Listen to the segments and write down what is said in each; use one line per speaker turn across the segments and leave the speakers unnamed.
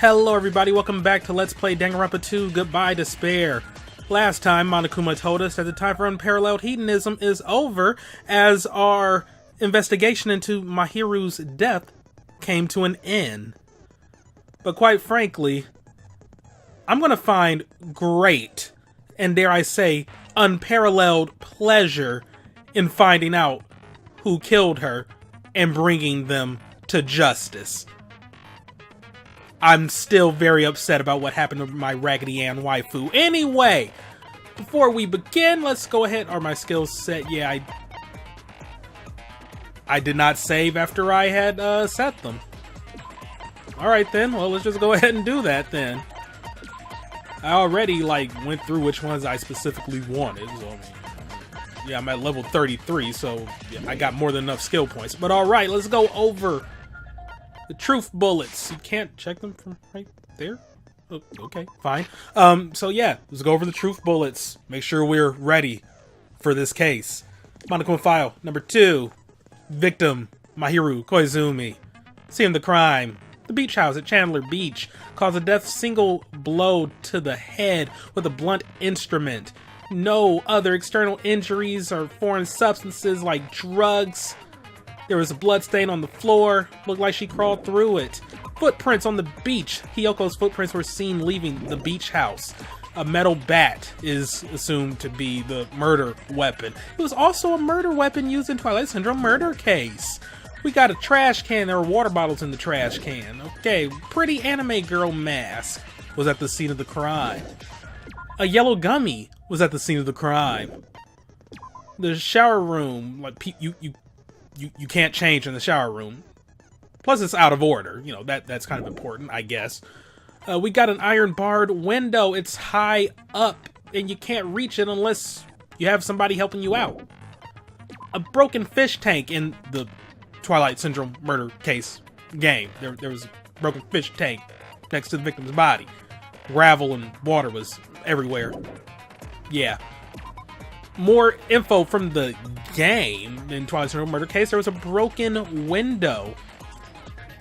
Hello everybody, welcome back to Let's Play Danganronpa 2 Goodbye Despair. Last time, Monokuma told us that the time for unparalleled hedonism is over, as our investigation into Mahiru's death came to an end. But quite frankly, I'm gonna find great, and dare I say, unparalleled pleasure in finding out who killed her and bringing them to justice. I'm still very upset about what happened to my Raggedy Ann waifu. Anyway, before we begin, let's go ahead. Are my skills set? Yeah, I did not save after I had set them. Alright then, well let's just go ahead and do that then. I already went through which ones I specifically wanted. So, I mean, yeah, I'm at level 33, so yeah, I got more than enough skill points. But alright, let's go over the truth bullets. You can't check them from right there? Oh, okay, fine. So yeah, let's go over the truth bullets. Make sure we're ready for this case. Monokuma file number 2. Victim, Mahiru Koizumi. Scene of the crime. The beach house at Chandler Beach. Cause of death, single blow to the head with a blunt instrument. No other external injuries or foreign substances like drugs. There was a blood stain on the floor. Looked like she crawled through it. Footprints on the beach. Hiyoko's footprints were seen leaving the beach house. A metal bat is assumed to be the murder weapon. It was also a murder weapon used in Twilight Syndrome murder case. We got a trash can. There were water bottles in the trash can. Okay, pretty anime girl mask was at the scene of the crime. A yellow gummy was at the scene of the crime. The shower room, you can't change in the shower room. Plus, it's out of order. You know, that's kind of important, I guess. We got an iron-barred window. It's high up, and you can't reach it unless you have somebody helping you out. A broken fish tank in the Twilight Syndrome murder case game. There was a broken fish tank next to the victim's body. Gravel and water was everywhere. Yeah. More info from the game. In Twilight Syndrome murder case, there was a broken window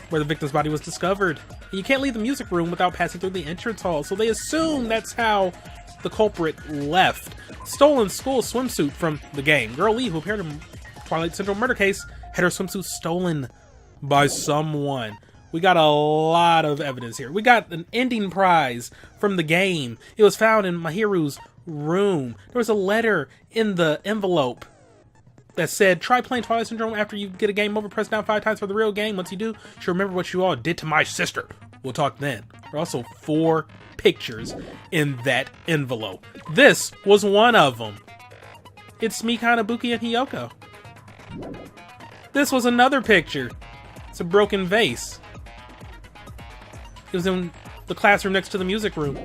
where the victim's body was discovered. And you can't leave the music room without passing through the entrance hall, so they assume that's how the culprit left. Stolen school swimsuit from the game. Girl Lee, who appeared in Twilight Syndrome murder case, had her swimsuit stolen by someone. We got a lot of evidence here. We got an ending prize from the game. It was found in Mahiru's room. There was a letter in the envelope that said, try playing Twilight Syndrome after you get a game over. Press down 5 times for the real game. Once you do, she'll remember what you all did to my sister. We'll talk then. There are also 4 pictures in that envelope. This was one of them. It's Mikana, Buki, and Hiyoko. This was another picture. It's a broken vase. It was in the classroom next to the music room.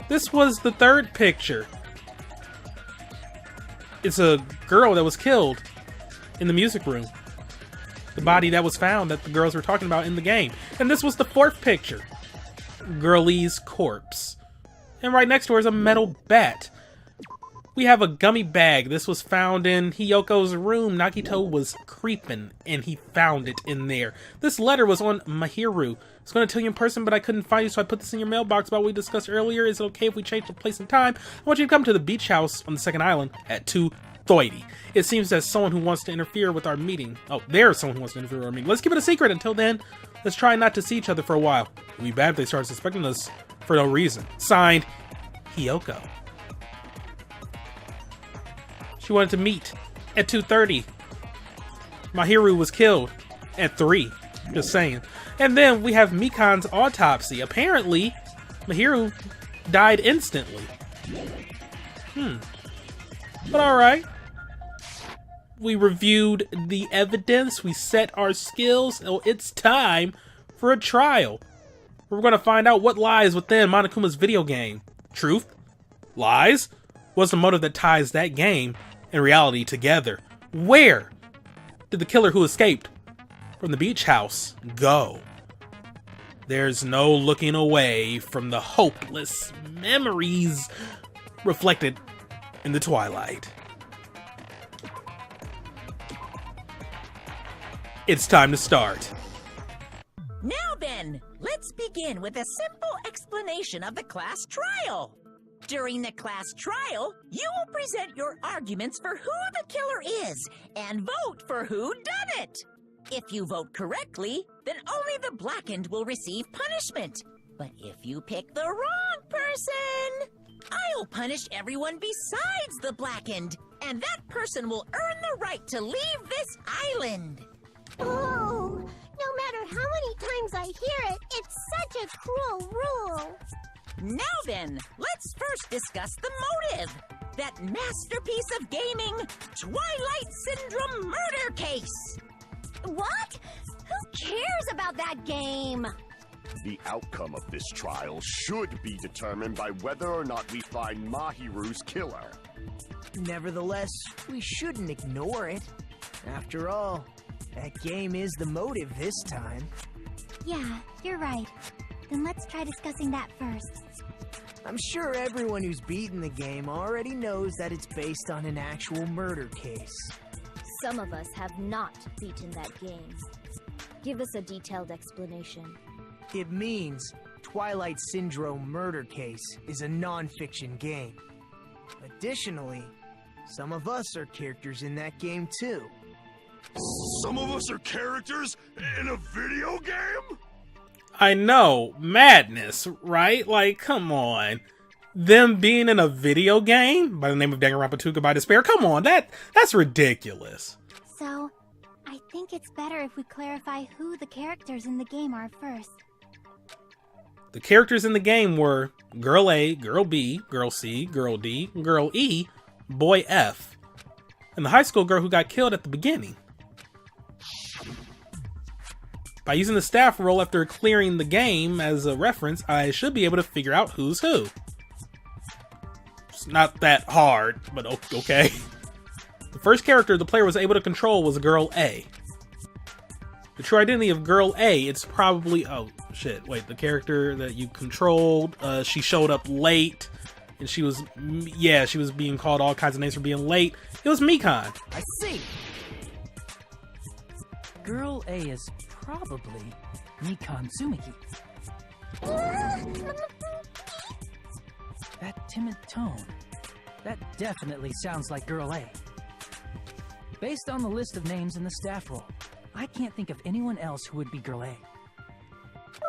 This was the 3rd picture. It's a girl that was killed in the music room. The body that was found that the girls were talking about in the game. And this was the 4th picture. Girlie's corpse. And right next to her is a metal bat. We have a gummy bag. This was found in Hiyoko's room. Nagito was creeping and he found it in there. This letter was on Mahiru. I was going to tell you in person, but I couldn't find you, so I put this in your mailbox about what we discussed earlier. Is it okay if we change the place and time? I want you to come to the beach house on the 2nd island at 2:30. It seems that someone who wants to interfere with our meeting. Oh, there's someone who wants to interfere with our meeting. Let's keep it a secret. Until then, let's try not to see each other for a while. It'd be bad if they start suspecting us for no reason. Signed, Hiyoko. She wanted to meet at 2:30. Mahiru was killed at 3. Just saying. And then we have Mikan's autopsy. Apparently, Mahiru died instantly. But alright. We reviewed the evidence. We set our skills. So it's time for a trial. We're going to find out what lies within Monokuma's video game. Truth? Lies? What's the motive that ties that game and reality together? Where did the killer who escaped from the beach house go? There's no looking away from the hopeless memories reflected in the twilight. It's time to start.
Now then, let's begin with a simple explanation of the class trial. During the class trial, you will present your arguments for who the killer is and vote for who done it. If you vote correctly, then only the blackened will receive punishment. But if you pick the wrong person, I'll punish everyone besides the blackened, and that person will earn the right to leave this island.
Oh, no matter how many times I hear it, it's such a cruel rule.
Now then, let's first discuss the motive. That masterpiece of gaming, Twilight Syndrome murder case.
What? Who cares about that game?
The outcome of this trial should be determined by whether or not we find Mahiru's killer.
Nevertheless, we shouldn't ignore it. After all, that game is the motive this time.
Yeah, you're right. Then let's try discussing that first.
I'm sure everyone who's beaten the game already knows that it's based on an actual murder case.
Some of us have not beaten that game. Give us a detailed explanation.
It means Twilight Syndrome Murder Case is a non-fiction game. Additionally, some of us are characters in that game too.
Some of us are characters in a video game?
I know, madness, right? Like, come on. Them being in a video game by the name of Danganronpa 2 Goodbye Despair? Come on, that's ridiculous.
So, I think it's better if we clarify who the characters in the game are first.
The characters in the game were Girl A, Girl B, Girl C, Girl D, Girl E, Boy F, and the high school girl who got killed at the beginning. By using the staff roll after clearing the game as a reference, I should be able to figure out who's who. It's not that hard, but okay. The first character the player was able to control was Girl A. The true identity of Girl A, it's probably... Oh, shit. Wait, the character that you controlled, she showed up late, and she was... Yeah, she was being called all kinds of names for being late. It was Mikan.
I see! Girl A is probably Mikan Tsumiki.
That timid tone. That definitely sounds like Girl A. Based on the list of names in the staff roll, I can't think of anyone else who would be Girl A.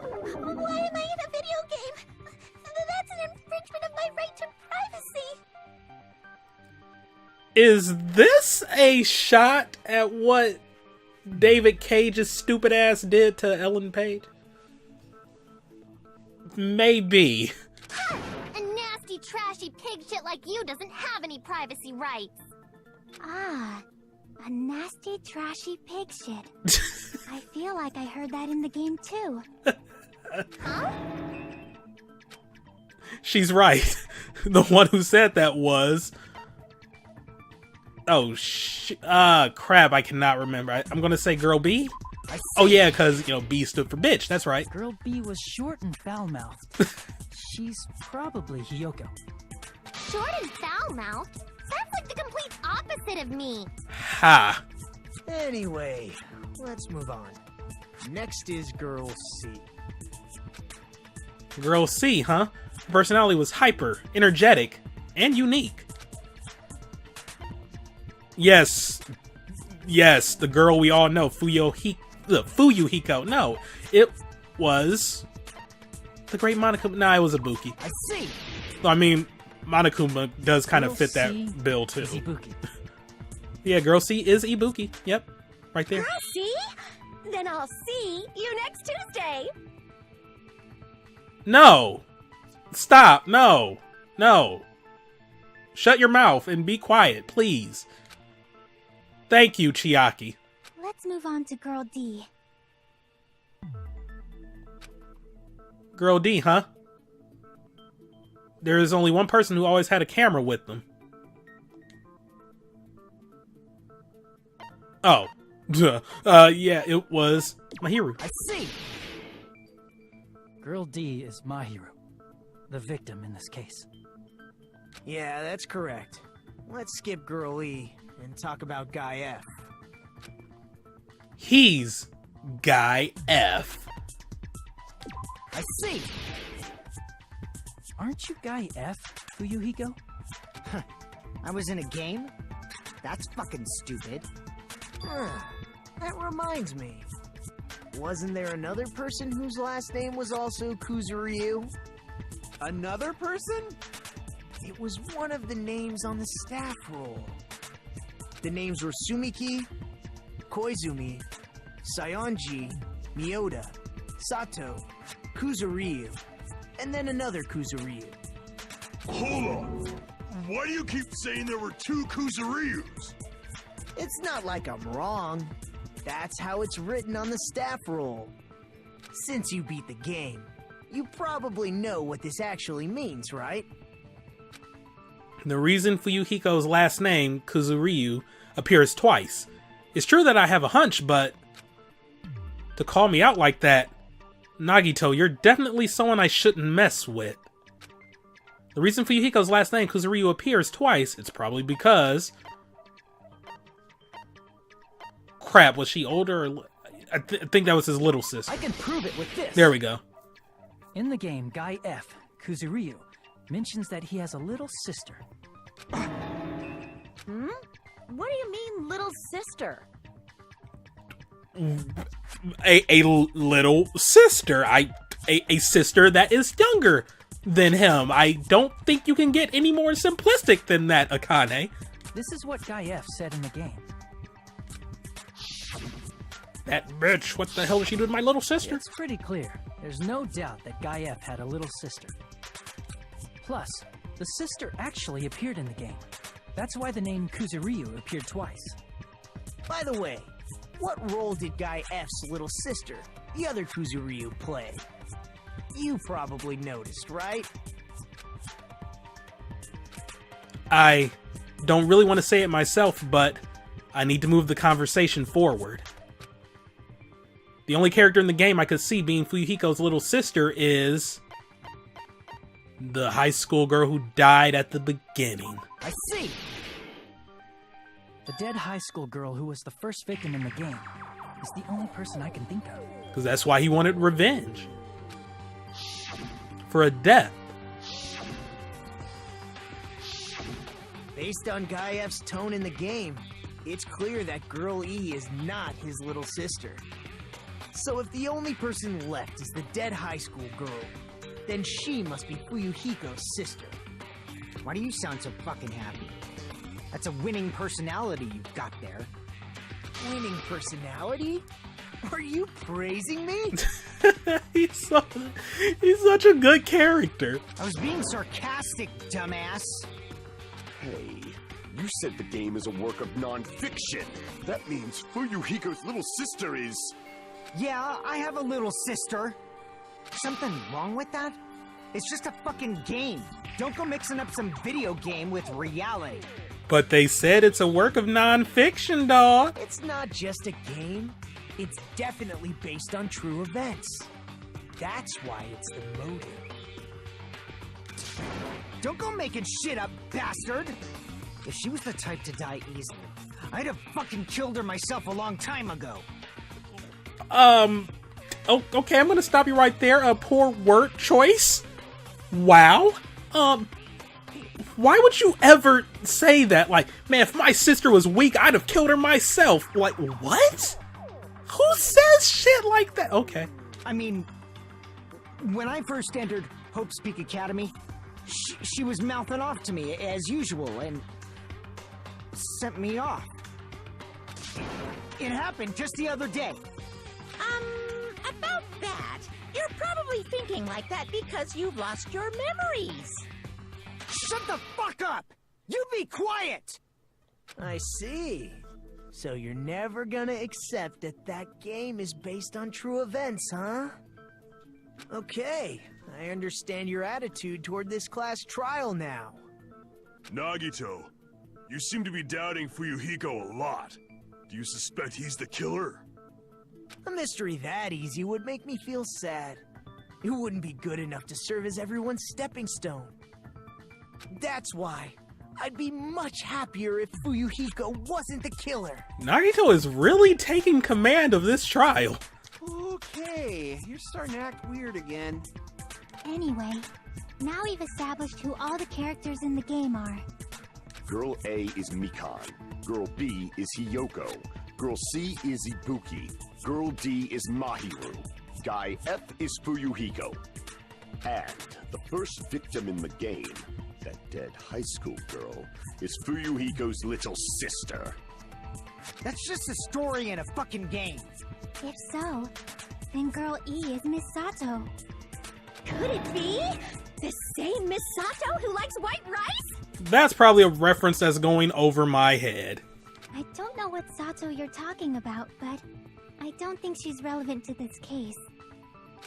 Why am I in a video game? That's an infringement of my right to privacy.
Is this a shot at what David Cage's stupid ass did to Ellen Page? Maybe.
A nasty, trashy pig shit like you doesn't have any privacy rights. Ah, a nasty, trashy pig shit. I feel like I heard that in the game too. Huh?
She's right. The one who said that was... Oh, crap, I cannot remember. I'm gonna say Girl B? Oh yeah, because, B stood for bitch, that's right.
Girl B was short and foul-mouthed. She's probably Hiyoko.
Short and foul-mouthed? Sounds like the complete opposite of me.
Ha!
Anyway, let's move on. Next is Girl C.
Girl C, huh? Her personality was hyper, energetic, and unique. Yes, the girl we all know, Fuyuhiko. No, it was the great Monokuma. Nah, it was Ibuki.
I see.
I mean, Monokuma does kind of fit that bill too. Yeah, Girl C is Ibuki. Yep, right there.
Girl C? Then I'll see you next Tuesday.
No, stop. No. Shut your mouth and be quiet, please. Thank you, Chiaki.
Let's move on to Girl D.
Girl D, huh? There is only one person who always had a camera with them. Oh. Yeah, it was Mahiru.
I see.
Girl D is Mahiru, the victim in this case.
Yeah, that's correct. Let's skip Girl E and talk about Guy F.
He's Guy F.
I see.
Aren't you Guy F, Fuyuhiko?
I was in a game? That's fucking stupid. That reminds me. Wasn't there another person whose last name was also Kuzuryu?
Another person?
It was one of the names on the staff roll. The names were Sumiki, Koizumi, Sayonji, Miyoda, Sato, Kuzuryu, and then another Kuzuryu.
Hold on. Why do you keep saying there were two Kuzuryus?
It's not like I'm wrong. That's how it's written on the staff roll. Since you beat the game, you probably know what this actually means, right?
The reason Fuyuhiko's last name, Kuzuryu, appears twice. It's true that I have a hunch, but to call me out like that, Nagito, you're definitely someone I shouldn't mess with. The reason Fuyuhiko's last name, Kuzuryu, appears twice, it's probably because... Crap, was she older? I think that was his little sister.
I can prove it with this.
There we go.
In the game, Guy F, Kuzuryu, mentions that he has a little sister.
What do you mean, little sister?
A little sister. A sister that is younger than him. I don't think you can get any more simplistic than that, Akane.
This is what Guy F said in the game.
That bitch, what the hell is she doing with my little sister?
It's pretty clear. There's no doubt that Guy F had a little sister. Plus, the sister actually appeared in the game. That's why the name Kuzuryu appeared twice.
By the way, what role did Guy F's little sister, the other Kuzuryu, play? You probably noticed, right?
I don't really want to say it myself, but I need to move the conversation forward. The only character in the game I could see being Fuyuhiko's little sister is the high school girl who died at the beginning.
I see.
The dead high school girl who was the first victim in the game is the only person I can think of.
Because that's why he wanted revenge. For a death.
Based on Guy F's tone in the game, it's clear that Girl E is not his little sister. So if the only person left is the dead high school girl, then she must be Fuyuhiko's sister.
Why do you sound so fucking happy? That's a winning personality you've got there.
Winning personality? Are you praising me?
He's such a good character.
I was being sarcastic, dumbass.
Hey, you said the game is a work of non-fiction. That means Fuyuhiko's little sister is...
Yeah, I have a little sister. Something wrong with that? It's just a fucking game. Don't go mixing up some video game with reality.
But they said it's a work of non-fiction, dawg.
It's not just a game. It's definitely based on true events. That's why it's the motive.
Don't go making shit up, bastard! If she was the type to die easily, I'd have fucking killed her myself a long time ago.
Okay, I'm gonna stop you right there. A poor word choice. Wow. Why would you ever say that? Like, man, if my sister was weak, I'd have killed her myself. Like, what? Who says shit like that? Okay.
I mean, when I first entered Hope's Peak Academy, she was mouthing off to me as usual and sent me off. It happened just the other day.
About that, you're probably thinking like that because you've lost your memories.
Shut the fuck up! You be quiet!
I see. So you're never gonna accept that that game is based on true events, huh? Okay, I understand your attitude toward this class trial now.
Nagito, you seem to be doubting Fuyuhiko a lot. Do you suspect he's the killer?
A mystery that easy would make me feel sad. It wouldn't be good enough to serve as everyone's stepping stone. That's why I'd be much happier if Fuyuhiko wasn't the killer.
Nagito is really taking command of this trial.
Okay, you're starting to act weird again.
Anyway, now we've established who all the characters in the game are.
Girl A is Mikan. Girl B is Hiyoko. Girl C is Ibuki. Girl D is Mahiru. Guy F is Fuyuhiko. And the first victim in the game, that dead high school girl, is Fuyuhiko's little sister.
That's just a story in a fucking game.
If so, then Girl E is Miss Sato.
Could it be? The same Miss Sato who likes white rice?
That's probably a reference that's going over my head.
I don't know what Sato you're talking about, but I don't think she's relevant to this case.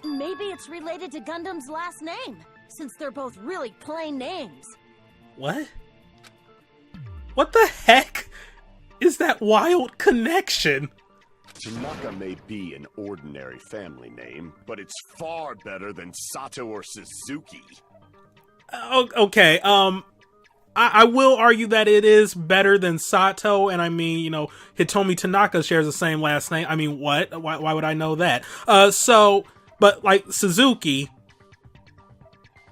Maybe it's related to Gundam's last name, since they're both really plain names.
What? What the heck is that wild connection?
Tanaka may be an ordinary family name, but it's far better than Sato or Suzuki.
Okay, I will argue that it is better than Sato, and I mean, you know, Hitomi Tanaka shares the same last name. I mean, what? Why would I know that? But like Suzuki,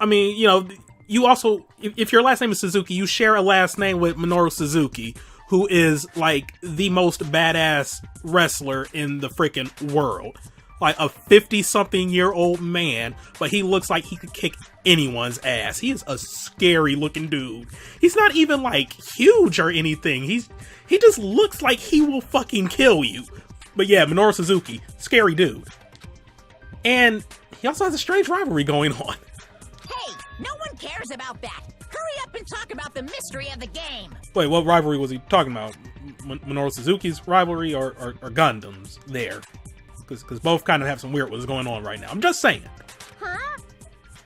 I mean, you know, you also, if your last name is Suzuki, you share a last name with Minoru Suzuki, who is like the most badass wrestler in the freaking world. Like a 50-something-year-old man, but he looks like he could kick anyone's ass. He is a scary looking dude. He's not even like huge or anything. He just looks like he will fucking kill you. But yeah, Minoru Suzuki, scary dude. And he also has a strange rivalry going on.
Hey, no one cares about that. Hurry up and talk about the mystery of the game.
Wait, what rivalry was he talking about? Minoru Suzuki's rivalry or Gundam's there? Because both kind of have some weird what's going on right now. I'm just saying.
Huh?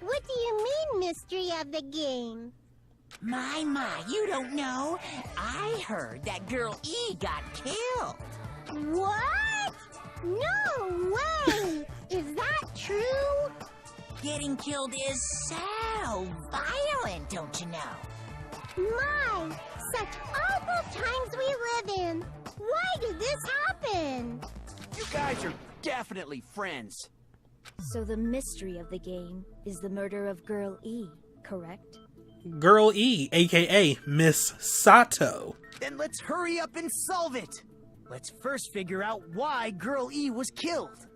What do you mean, mystery of the game?
My, you don't know. I heard that Girl E got killed.
What? No way! Is that true?
Getting killed is so violent, don't you know?
My, such awful times we live in. Why did this happen?
You guys are definitely friends.
So the mystery of the game is the murder of Girl E, correct?
Girl E, aka Miss Sato.
Then let's hurry up and solve it. Let's first figure out why Girl E was killed.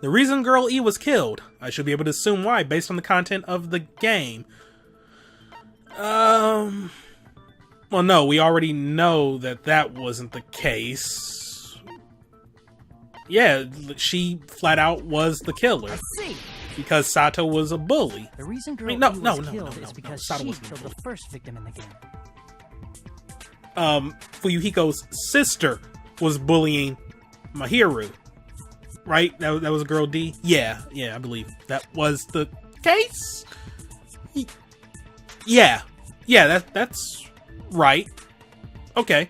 The reason Girl E was killed, I should be able to assume why based on the content of the game. Well, no, we already know that wasn't the case. Yeah, she flat out was the killer.
I see.
Because Sato was a bully.
The reason Girl
I mean,
E was killed is because
Sato
she
wasn't
killed
bully.
the first victim in the game.
Fuyuhiko's sister was bullying Mahiru. Right? That was Girl D? Yeah, I believe that was the case. Yeah, that's right. Okay.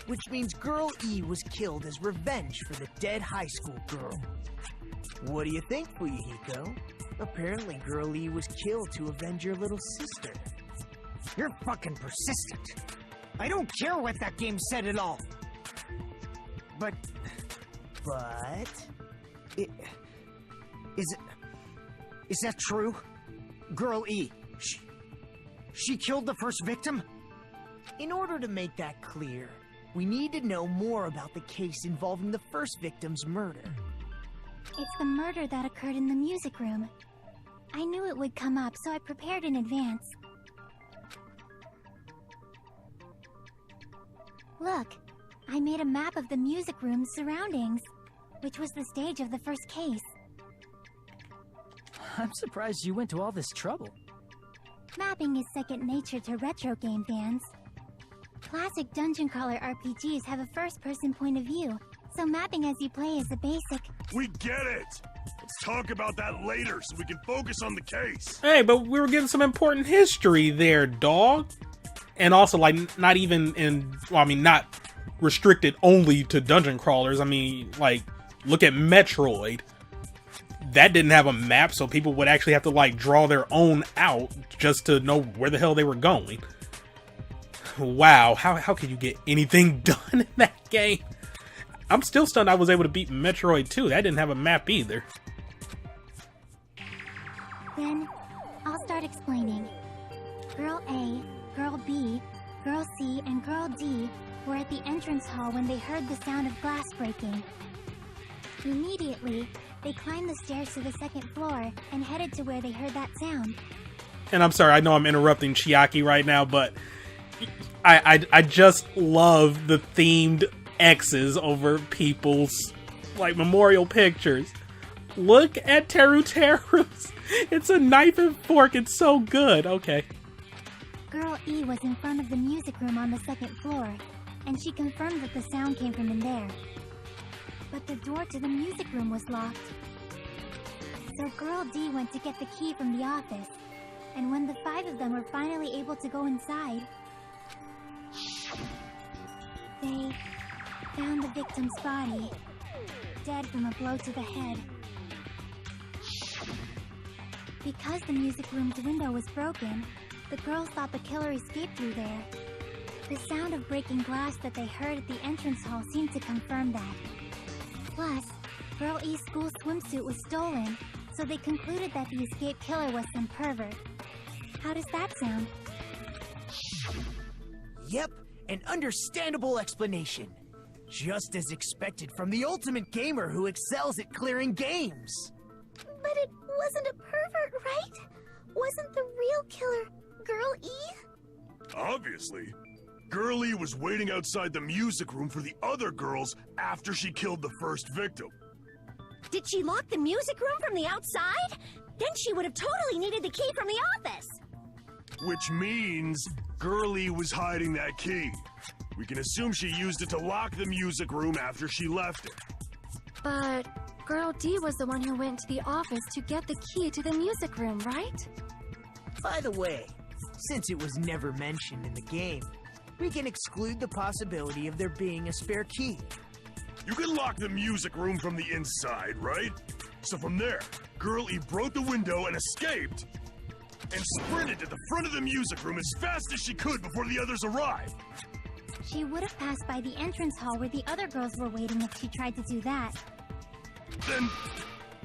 Which means Girl E was killed as revenge for the dead high school girl. What do you think, Fuyuhiko? Apparently Girl E was killed to avenge your little sister.
You're fucking persistent. I don't care what that game said at all. But is that true? Girl E, she killed the first victim?
In order to make that clear, we need to know more about the case involving the first victim's murder.
It's the murder that occurred in the music room. I knew it would come up, so I prepared in advance. Look, I made a map of the music room's surroundings, which was the stage of the first case.
I'm surprised you went to all this trouble.
Mapping is second nature to retro game fans. Classic dungeon crawler RPGs have a first-person point of view, so mapping as you play is a basic.
We get it! Let's talk about that later so we can focus on the case.
Hey, but we were getting some important history there, dog. And also, like, not even in, well, I mean, not restricted only to dungeon crawlers. I mean, like, look at Metroid. That didn't have a map, so people would actually have to, like, draw their own out just to know where the hell they were going. Wow, how could you get anything done in that game? I'm still stunned I was able to beat Metroid 2. That didn't have a map either.
Then, I'll start explaining. Girl A, Girl B, Girl C, and Girl D were at the entrance hall when they heard the sound of glass breaking. Immediately, they climbed the stairs to the second floor and headed to where they heard that sound.
And I'm sorry, I know I'm interrupting Chiaki right now, but I just love the themed X's over people's, like, memorial pictures. Look at Teru's. It's a knife and fork. It's so good. Okay.
Girl E was in front of the music room on the second floor, and she confirmed that the sound came from in there. But the door to the music room was locked. So Girl D went to get the key from the office, and when the 5 of them were finally able to go inside, they found the victim's body, dead from a blow to the head. Because the music room's window was broken, the girls thought the killer escaped through there. The sound of breaking glass that they heard at the entrance hall seemed to confirm that. Plus, Girl E's school swimsuit was stolen, so they concluded that the escaped killer was some pervert. How does that sound?
Yep, an understandable explanation. Just as expected from the ultimate gamer who excels at clearing games.
But it wasn't a pervert, right? Wasn't the real killer Girl E?
Obviously. Girlie was waiting outside the music room for the other girls after she killed the first victim.
Did she lock the music room from the outside? Then she would have totally needed the key from the office.
Which means Girlie was hiding that key. We can assume she used it to lock the music room after she left it.
But Girl D was the one who went to the office to get the key to the music room, right?
By the way, since it was never mentioned in the game, we can exclude the possibility of there being a spare key.
You can lock the music room from the inside, right? So from there, Girl E broke the window and escaped, and sprinted to the front of the music room as fast as she could before the others arrived.
She would have passed by the entrance hall where the other girls were waiting if she tried to do that.
Then,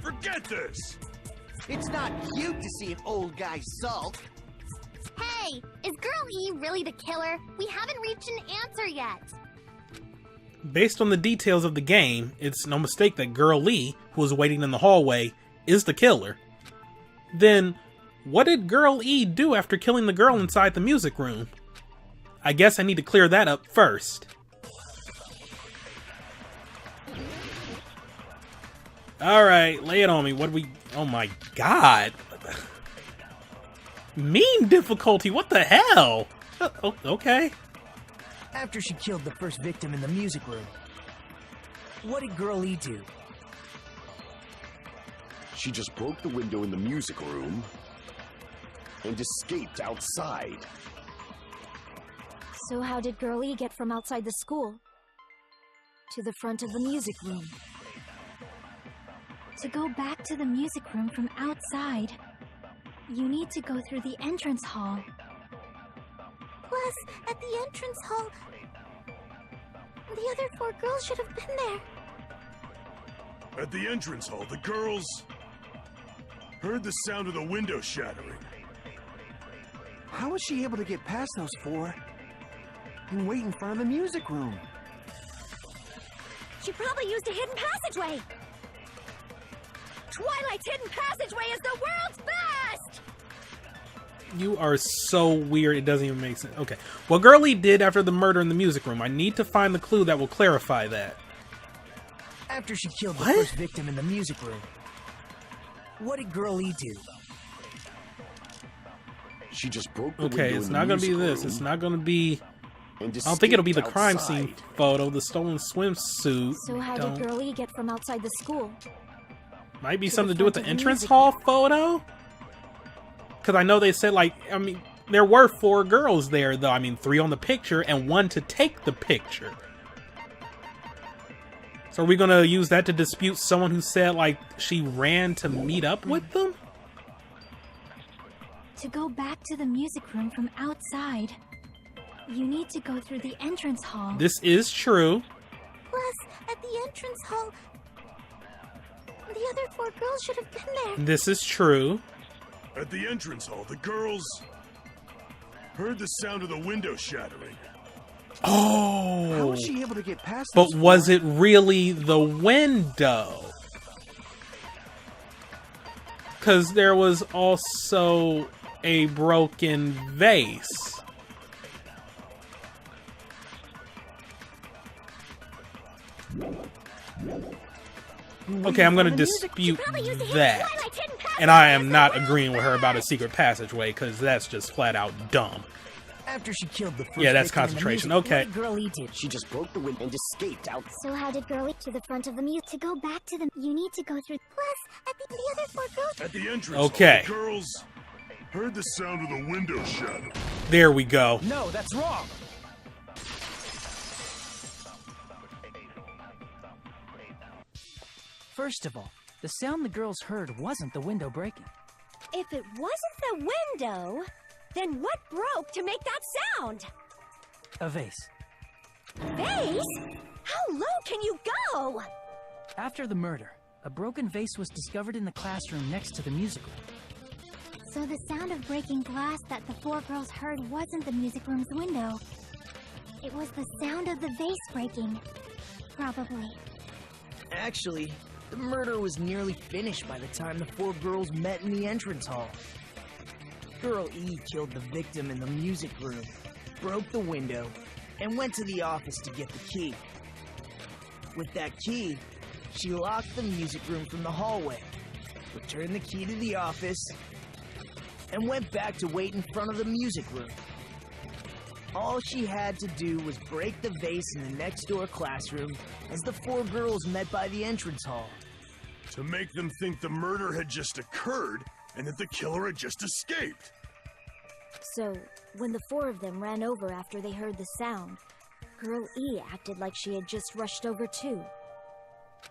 forget this!
It's not cute to see an old guy sulk.
Hey, is Girl E really the killer? We haven't reached an answer yet.
Based on the details of the game, it's no mistake that Girl E, who was waiting in the hallway, is the killer. Then, what did Girl E do after killing the girl inside the music room? I guess I need to clear that up first. Alright, lay it on me. What do we... Oh my god. Mean difficulty, what the hell? Oh, okay.
After she killed the first victim in the music room, what did Girl E do?
She just broke the window in the music room and escaped outside.
So how did Girl E get from outside the school to the front of the music room?
To go back to the music room from outside, you need to go through the entrance hall. Plus, at the entrance hall, the other 4 girls should have been there.
At the entrance hall, the girls heard the sound of the window shattering.
How was she able to get past those 4 and wait in front of the music room?
She probably used a hidden passageway. Twilight's hidden passageway is the world's best!
You are so weird, it doesn't even make sense. Okay, what Girl E did after the murder in the music room, I need to find the clue that will clarify that.
After she killed the first victim in the music room, what did Girl E do?
She just broke the
Okay,
window
it's
in
not
the
gonna be
music
this.
room
It's not gonna be...
and
I don't think it'll be the
escaped
crime scene
outside.
photo, the stolen swimsuit.
So how did Girl E get from outside the school?
Might be
to
something
the
to do with the
front of the
entrance
music
hall photo? Because I know they said, like, I mean, there were 4 girls there, though. I mean, 3 on the picture and 1 to take the picture. So are we going to use that to dispute someone who said, like, she ran to meet up with them?
To go back to the music room from outside, you need to go through the entrance hall.
This is true.
Plus, at the entrance hall. The other 4 girls should have been there.
This is true.
At the entrance hall, the girls heard the sound of the window shattering.
Oh.
How was she able to get past
But
those
was
4?
it really the window? Because there was also a broken vase. Okay, I'm gonna dispute that. And I am not agreeing with her about a secret passageway, because that's just flat out dumb.
After she killed the first
Yeah, that's
victim in the
concentration.
music,
Okay.
what did Girl E did?
She just broke the window and escaped out.
So how did Girlie to the front of the mute? To go back to them, you need to go through. Plus, at the other 4 girls.
At the entrance
Okay.
hall, the girls heard the sound of the window shattering.
There we go.
No, that's wrong. First of all, the sound the girls heard wasn't the window breaking.
If it wasn't the window, then what broke to make that sound?
A vase.
Vase? How low can you go?
After the murder, a broken vase was discovered in the classroom next to the music room.
So the sound of breaking glass that the 4 girls heard wasn't the music room's window. It was the sound of the vase breaking. Probably.
Actually, the murder was nearly finished by the time the 4 girls met in the entrance hall. Girl E killed the victim in the music room, broke the window, and went to the office to get the key. With that key, she locked the music room from the hallway, returned the key to the office, and went back to wait in front of the music room. All she had to do was break the vase in the next door classroom as the 4 girls met by the entrance hall.
To make them think the murder had just occurred and that the killer had just escaped.
So, when the 4 of them ran over after they heard the sound, Girl E acted like she had just rushed over too.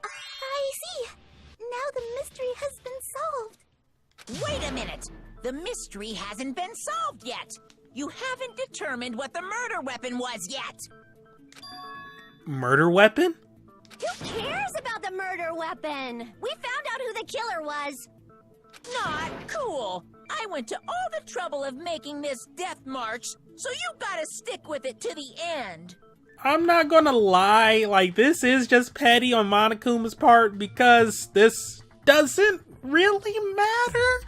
I see. Now the mystery has been solved.
Wait a minute! The mystery hasn't been solved yet! You haven't determined what the murder weapon was yet!
Murder weapon?
Who cares about the murder weapon? We found out who the killer was.
Not cool! I went to all the trouble of making this death march, so you gotta stick with it to the end!
I'm not gonna lie, like, this is just petty on Monokuma's part, because this doesn't really matter.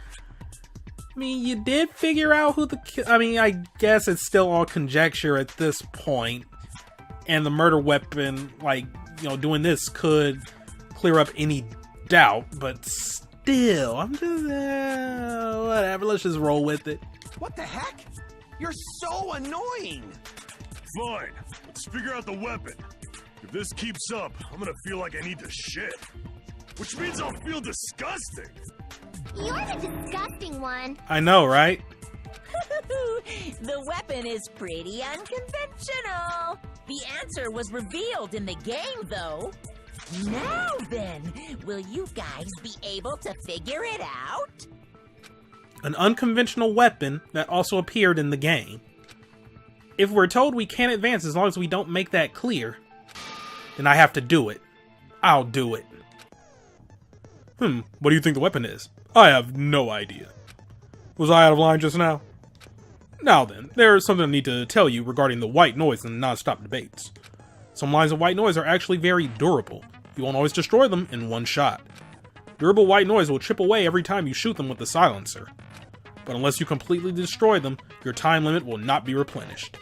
I mean, you did figure out who I mean, I guess it's still all conjecture at this point. And the murder weapon, like, you know, doing this could clear up any doubt, but still, I'm just, whatever, let's just roll with it.
What the heck? You're so annoying!
Fine, let's figure out the weapon. If this keeps up, I'm gonna feel like I need to shit. Which means I'll feel disgusting.
You're the disgusting one.
I know, right?
The weapon is pretty unconventional. The answer was revealed in the game, though. Now then, will you guys be able to figure it out?
An unconventional weapon that also appeared in the game. If we're told we can't advance as long as we don't make that clear, then I have to do it. I'll do it. What do you think the weapon is? I have no idea. Was I out of line just now? Now then, there is something I need to tell you regarding the white noise and non-stop debates. Some lines of white noise are actually very durable. You won't always destroy them in one shot. Durable white noise will chip away every time you shoot them with the silencer. But unless you completely destroy them, your time limit will not be replenished.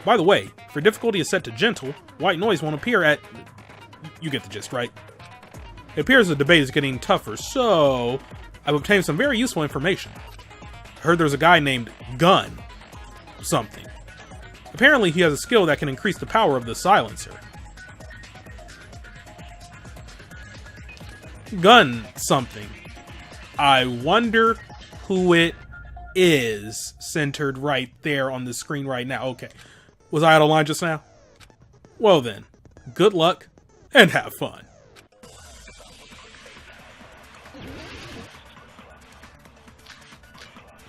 By the way, if your difficulty is set to gentle, white noise won't appear at... You get the gist, right? It appears the debate is getting tougher, so I've obtained some very useful information. I heard there's a guy named Gun something. Apparently he has a skill that can increase the power of the silencer. Gun something. I wonder who it is, centered right there on the screen right now. Okay. Was I out of line just now? Well then, good luck and have fun.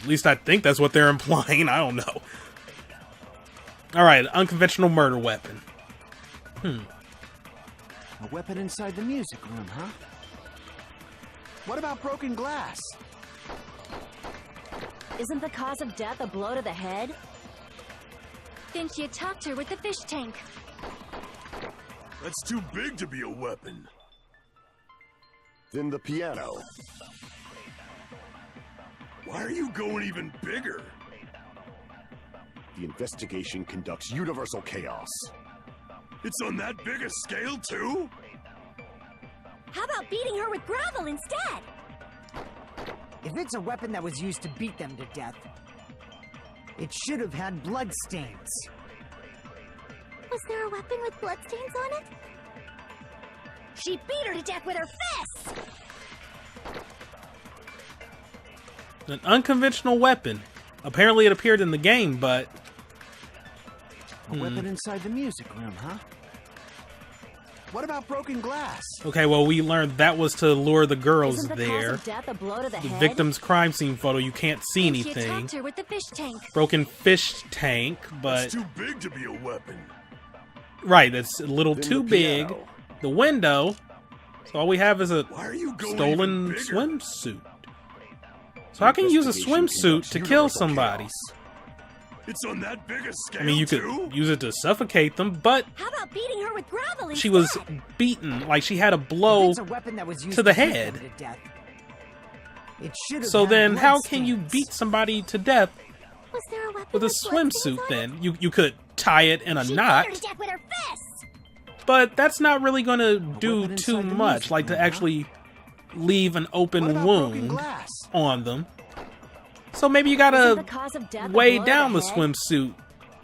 At least I think that's what they're implying. I don't know. Alright, unconventional murder weapon.
A weapon inside the music room, huh? What about broken glass?
Isn't the cause of death a blow to the head?
Then she attacked her with the fish tank.
That's too big to be a weapon.
Then the piano.
Why are you going even bigger?
The investigation conducts universal chaos.
It's on that big a scale, too?
How about beating her with gravel instead?
If it's a weapon that was used to beat them to death, it should have had bloodstains.
Was there a weapon with bloodstains on it?
She beat her to death with her fists!
An unconventional weapon. Apparently it appeared in the game, but...
A weapon inside the music room, huh? What about broken glass?
Okay, well, we learned that was to lure the girls
Isn't the
there.
cause of death a blow to the head?
Victim's crime scene photo, you can't see
Then she
anything.
attacked her with the fish tank.
Broken fish tank, but...
It's too big to be a weapon.
Right, that's a little
Then
too
the
big.
piano.
The window. So all we have is a
Why are you going
stolen
even bigger?
swimsuit. So how can you use a
Investigation
swimsuit
conducts
to kill
universal
somebody?
It's on that big a scale,
I mean, you could
too?
use it to suffocate them, but
How about beating her with gravel instead?
she was beaten, like she had a
If
blow.
it's a weapon that was used
to the
beat them
head.
to death, it should have
So
had
then how can you
bloodstains.
beat somebody to death
Was there a weapon
with a
bloodstains
swimsuit
on
then? You could tie it in a
She
knot,
beat her to death with her fists!
but that's not really going to do
weapon
too
inside the
much,
music
like to
room, huh?
actually leave an
What
open
about broken
wound
glass?
on them. So maybe you
Isn't the
gotta
cause of death a
weigh
blow to
down the
head?
swimsuit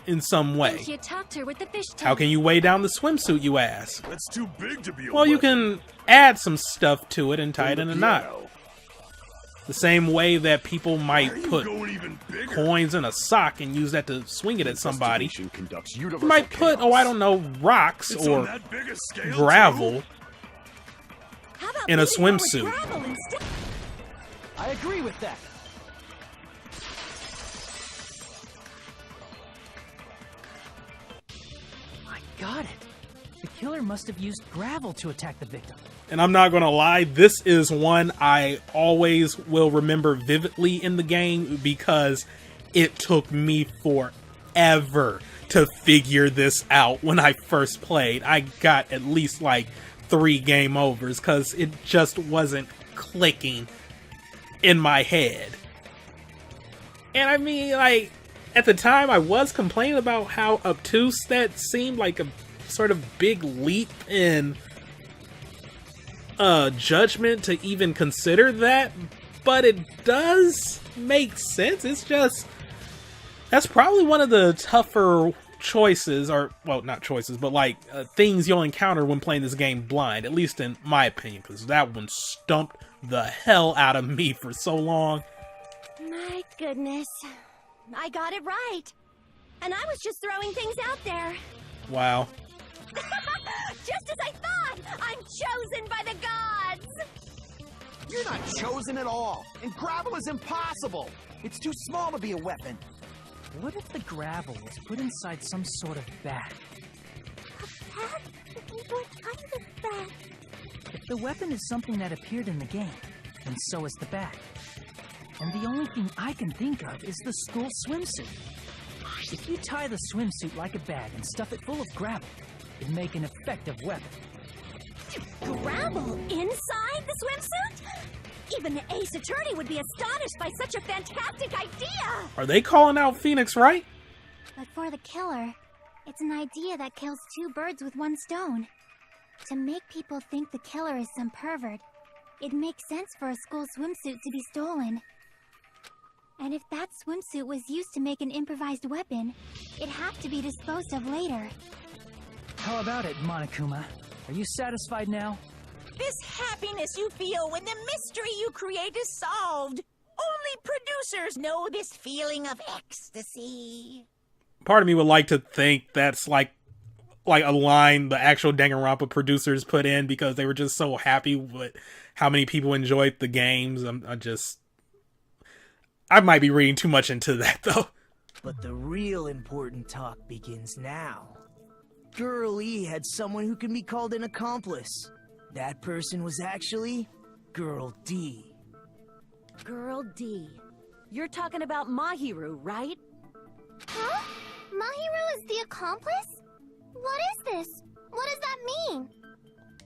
in some
Then
way.
she attacked her with the fish tank.
How can you weigh down the swimsuit, you ask?
That's too big to be a
Well, you
weapon.
can add some stuff to it and tie it
Then
in
the
a knot.
piano.
The same way that people
Why
might
are you
put
going even bigger?
coins in a sock and use that to swing it at somebody.
Investigation conducts
You
universal
might put, oh, I
chaos.
don't know, rocks
It's on
or
that big a scale,
gravel
too?
How about
in a
beating her with
swimsuit.
gravel instead?
I agree with that.
I got it. The killer must have used gravel to attack the victim.
And I'm not gonna lie, this is one I always will remember vividly in the game because it took me forever to figure this out when I first played. I got at least like 3 game overs because it just wasn't clicking in my head. And I mean, like, at the time I was complaining about how obtuse that seemed, like a sort of big leap in judgment to even consider that, but it does make sense. It's just, that's probably one of the tougher choices, or, well, not choices, but like things you'll encounter when playing this game blind, at least in my opinion, because that one stumped the hell out of me for so long.
My goodness. I got it right. And I was just throwing things out there.
Wow.
Just as I thought! I'm chosen by the gods!
You're not chosen at all, and gravel is impossible. It's too small to be a weapon.
What if the gravel was put inside some sort of bag?
Bag? What kind of bag?
If the weapon is something that appeared in the game, then so is the bag. And the only thing I can think of is the school swimsuit. If you tie the swimsuit like a bag and stuff it full of gravel, it'd make an effective weapon.
Gravel inside the swimsuit? Even the Ace Attorney would be astonished by such a fantastic idea!
Are they calling out Phoenix, right?
But for the killer, it's an idea that kills 2 birds with 1 stone. To make people think the killer is some pervert, it makes sense for a school swimsuit to be stolen. And if that swimsuit was used to make an improvised weapon, it'd have to be disposed of later.
How about it, Monokuma? Are you satisfied now?
This happiness you feel when the mystery you create is solved. Only producers know this feeling of ecstasy.
Part of me would like to think that's like a line the actual Danganronpa producers put in because they were just so happy with how many people enjoyed the games. I might be reading too much into that though.
But the real important talk begins now. Girl E had someone who can be called an accomplice. That person was actually Girl D.
Girl D. You're talking about Mahiru, right?
Huh? Mahiru is the accomplice? What is this? What does that mean?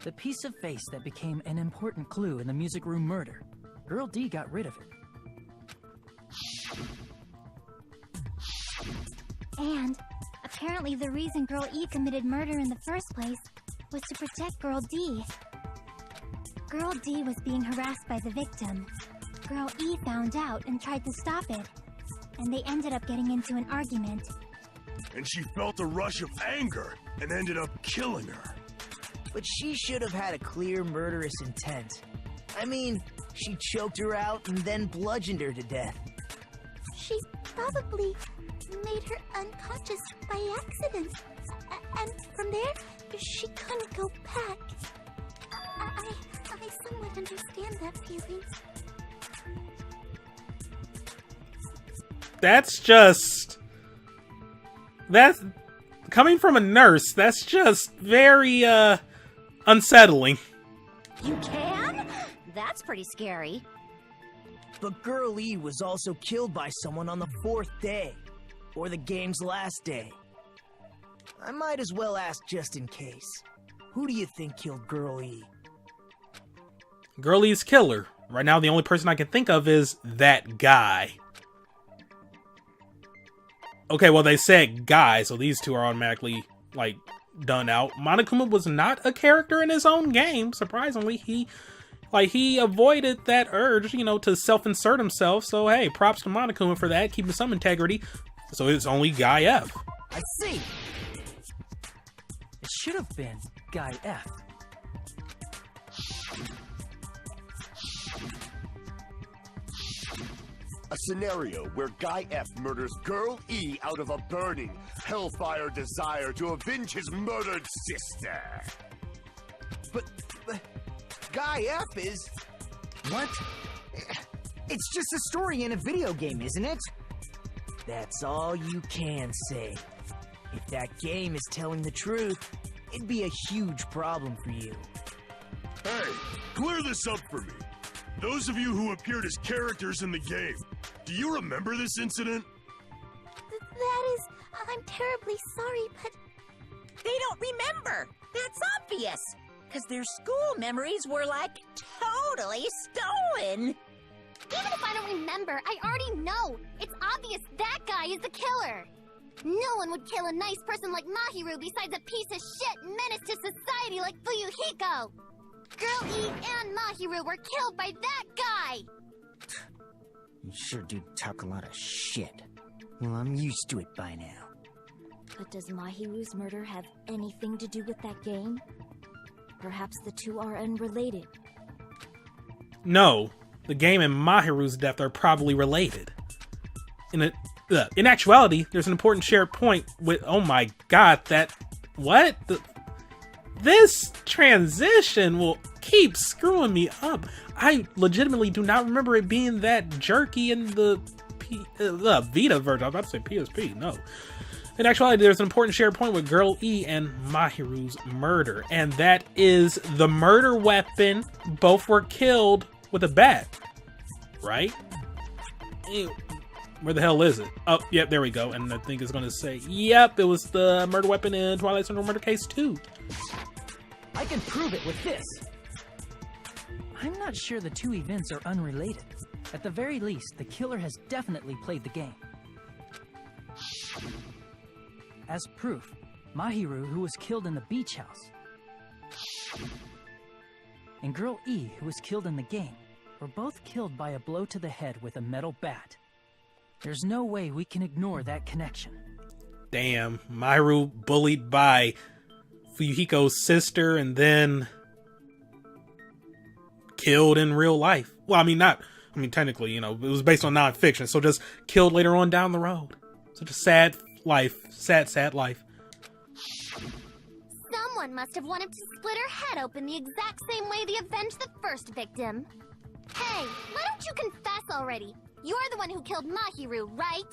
The piece of face that became an important clue in the music room murder. Girl D got rid of it.
And apparently the reason Girl E committed murder in the first place was to protect Girl D. Girl D was being harassed by the victim. Girl E found out and tried to stop it. And they ended up getting into an argument.
And she felt a rush of anger and ended up killing her.
But she should have had a clear murderous intent. I mean, she choked her out and then bludgeoned her to death.
She probably made her unconscious by accident. And from there, she couldn't go back. I somewhat understand that feeling.
That's coming from a nurse, that's just very, unsettling.
You can? That's pretty scary.
But Girl E was also killed by someone on the 4th day, or the game's last day. I might as well ask just in case. Who do you think killed Girl E?
Girl E's killer. Right now, the only person I can think of is that guy. Okay, well, they said guy, so these two are automatically, like, done out. Monokuma was not a character in his own game. Surprisingly, he avoided that urge, you know, to self-insert himself. So, hey, props to Monokuma for that, keeping some integrity. So it's only Guy F.
I see! It should have been Guy F.
A scenario where Guy F murders Girl E out of a burning, hellfire desire to avenge his murdered sister.
But Guy F is...
What? It's just a story in a video game, isn't it?
That's all you can say. If that game is telling the truth, it'd be a huge problem for you.
Hey, clear this up for me. Those of you who appeared as characters in the game, do you remember this incident?
That is... I'm terribly sorry, but...
They don't remember. That's obvious. Because their school memories were, like, totally stolen.
Even if I don't remember, I already know. It's obvious that guy is the killer. No one would kill a nice person like Mahiru besides a piece of shit menace to society like Fuyuhiko. Girl E and Mahiru were killed by that guy.
You sure do talk a lot of shit. Well, I'm used to it by now.
But does Mahiru's murder have anything to do with that game? Perhaps the two are unrelated.
No, the game and Mahiru's death are probably related. In actuality, there's an important shared point with... Oh my god, that... What? This transition will keep screwing me up. I legitimately do not remember it being that jerky in the Vita version. I was about to say PSP, no. In actuality, there's an important shared point with Girl E and Mahiru's murder, and that is the murder weapon. Both were killed with a bat, right? Ew. Where the hell is it? Oh, yep, there we go. And I think it's going to say, yep, it was the murder weapon in Twilight Zone Murder Case 2.
I can prove it with this. I'm not sure the two events are unrelated. At the very least, the killer has definitely played the game. As proof, Mahiru, who was killed in the beach house, and Girl E, who was killed in the game, were both killed by a blow to the head with a metal bat. There's no way we can ignore that connection.
Damn, Mahiru bullied by Fuyuhiko's sister and then killed in real life. Well, technically, you know, it was based on non-fiction, so just killed later on down the road. Such a sad life. Sad life.
Someone must have wanted to split her head open the exact same way they avenged the first victim. Hey, why don't you confess already? You're the one who killed Mahiru, right?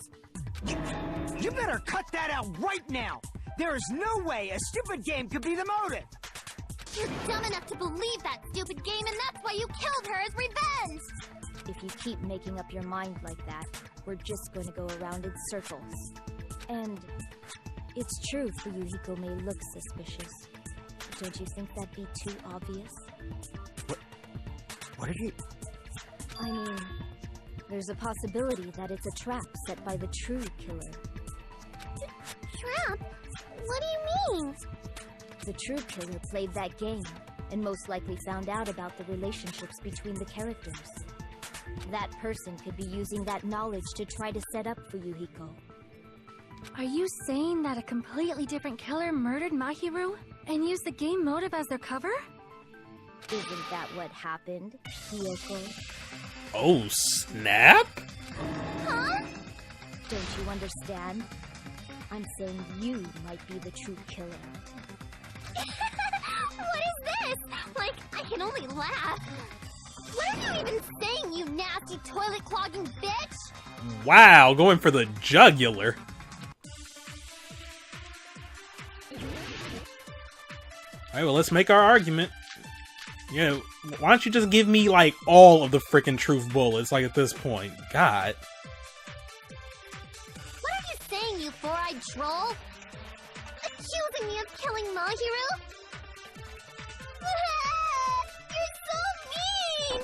You better cut that out right now! There is no way a stupid game could be the motive!
You're dumb enough to believe that stupid game, and that's why you killed her as revenge!
If you keep making up your mind like that, we're just going to go around in circles. And it's true Fuyuhiko may look suspicious. Don't you think that'd be too obvious?
What did he...
I mean, there's a possibility that it's a trap set by the true killer.
Trap? What do you mean?
The true killer played that game, and most likely found out about the relationships between the characters. That person could be using that knowledge to try to set up Fuyuhiko.
Are you saying that a completely different killer murdered Mahiru and used the game motive as their cover?
Isn't that what happened, Hiyoko?
Oh, snap?
Huh?
Don't you understand? I'm saying you might be the true killer.
What is this? Like, I can only laugh. What are you even saying, you nasty toilet-clogging bitch?
Wow, going for the jugular. Alright, well, let's make our argument. Yeah, why don't you just give me, like, all of the frickin' truth bullets, like, at this point? God.
What are you saying, you four-eyed troll? Accusing me of killing Mahiru? You're so mean!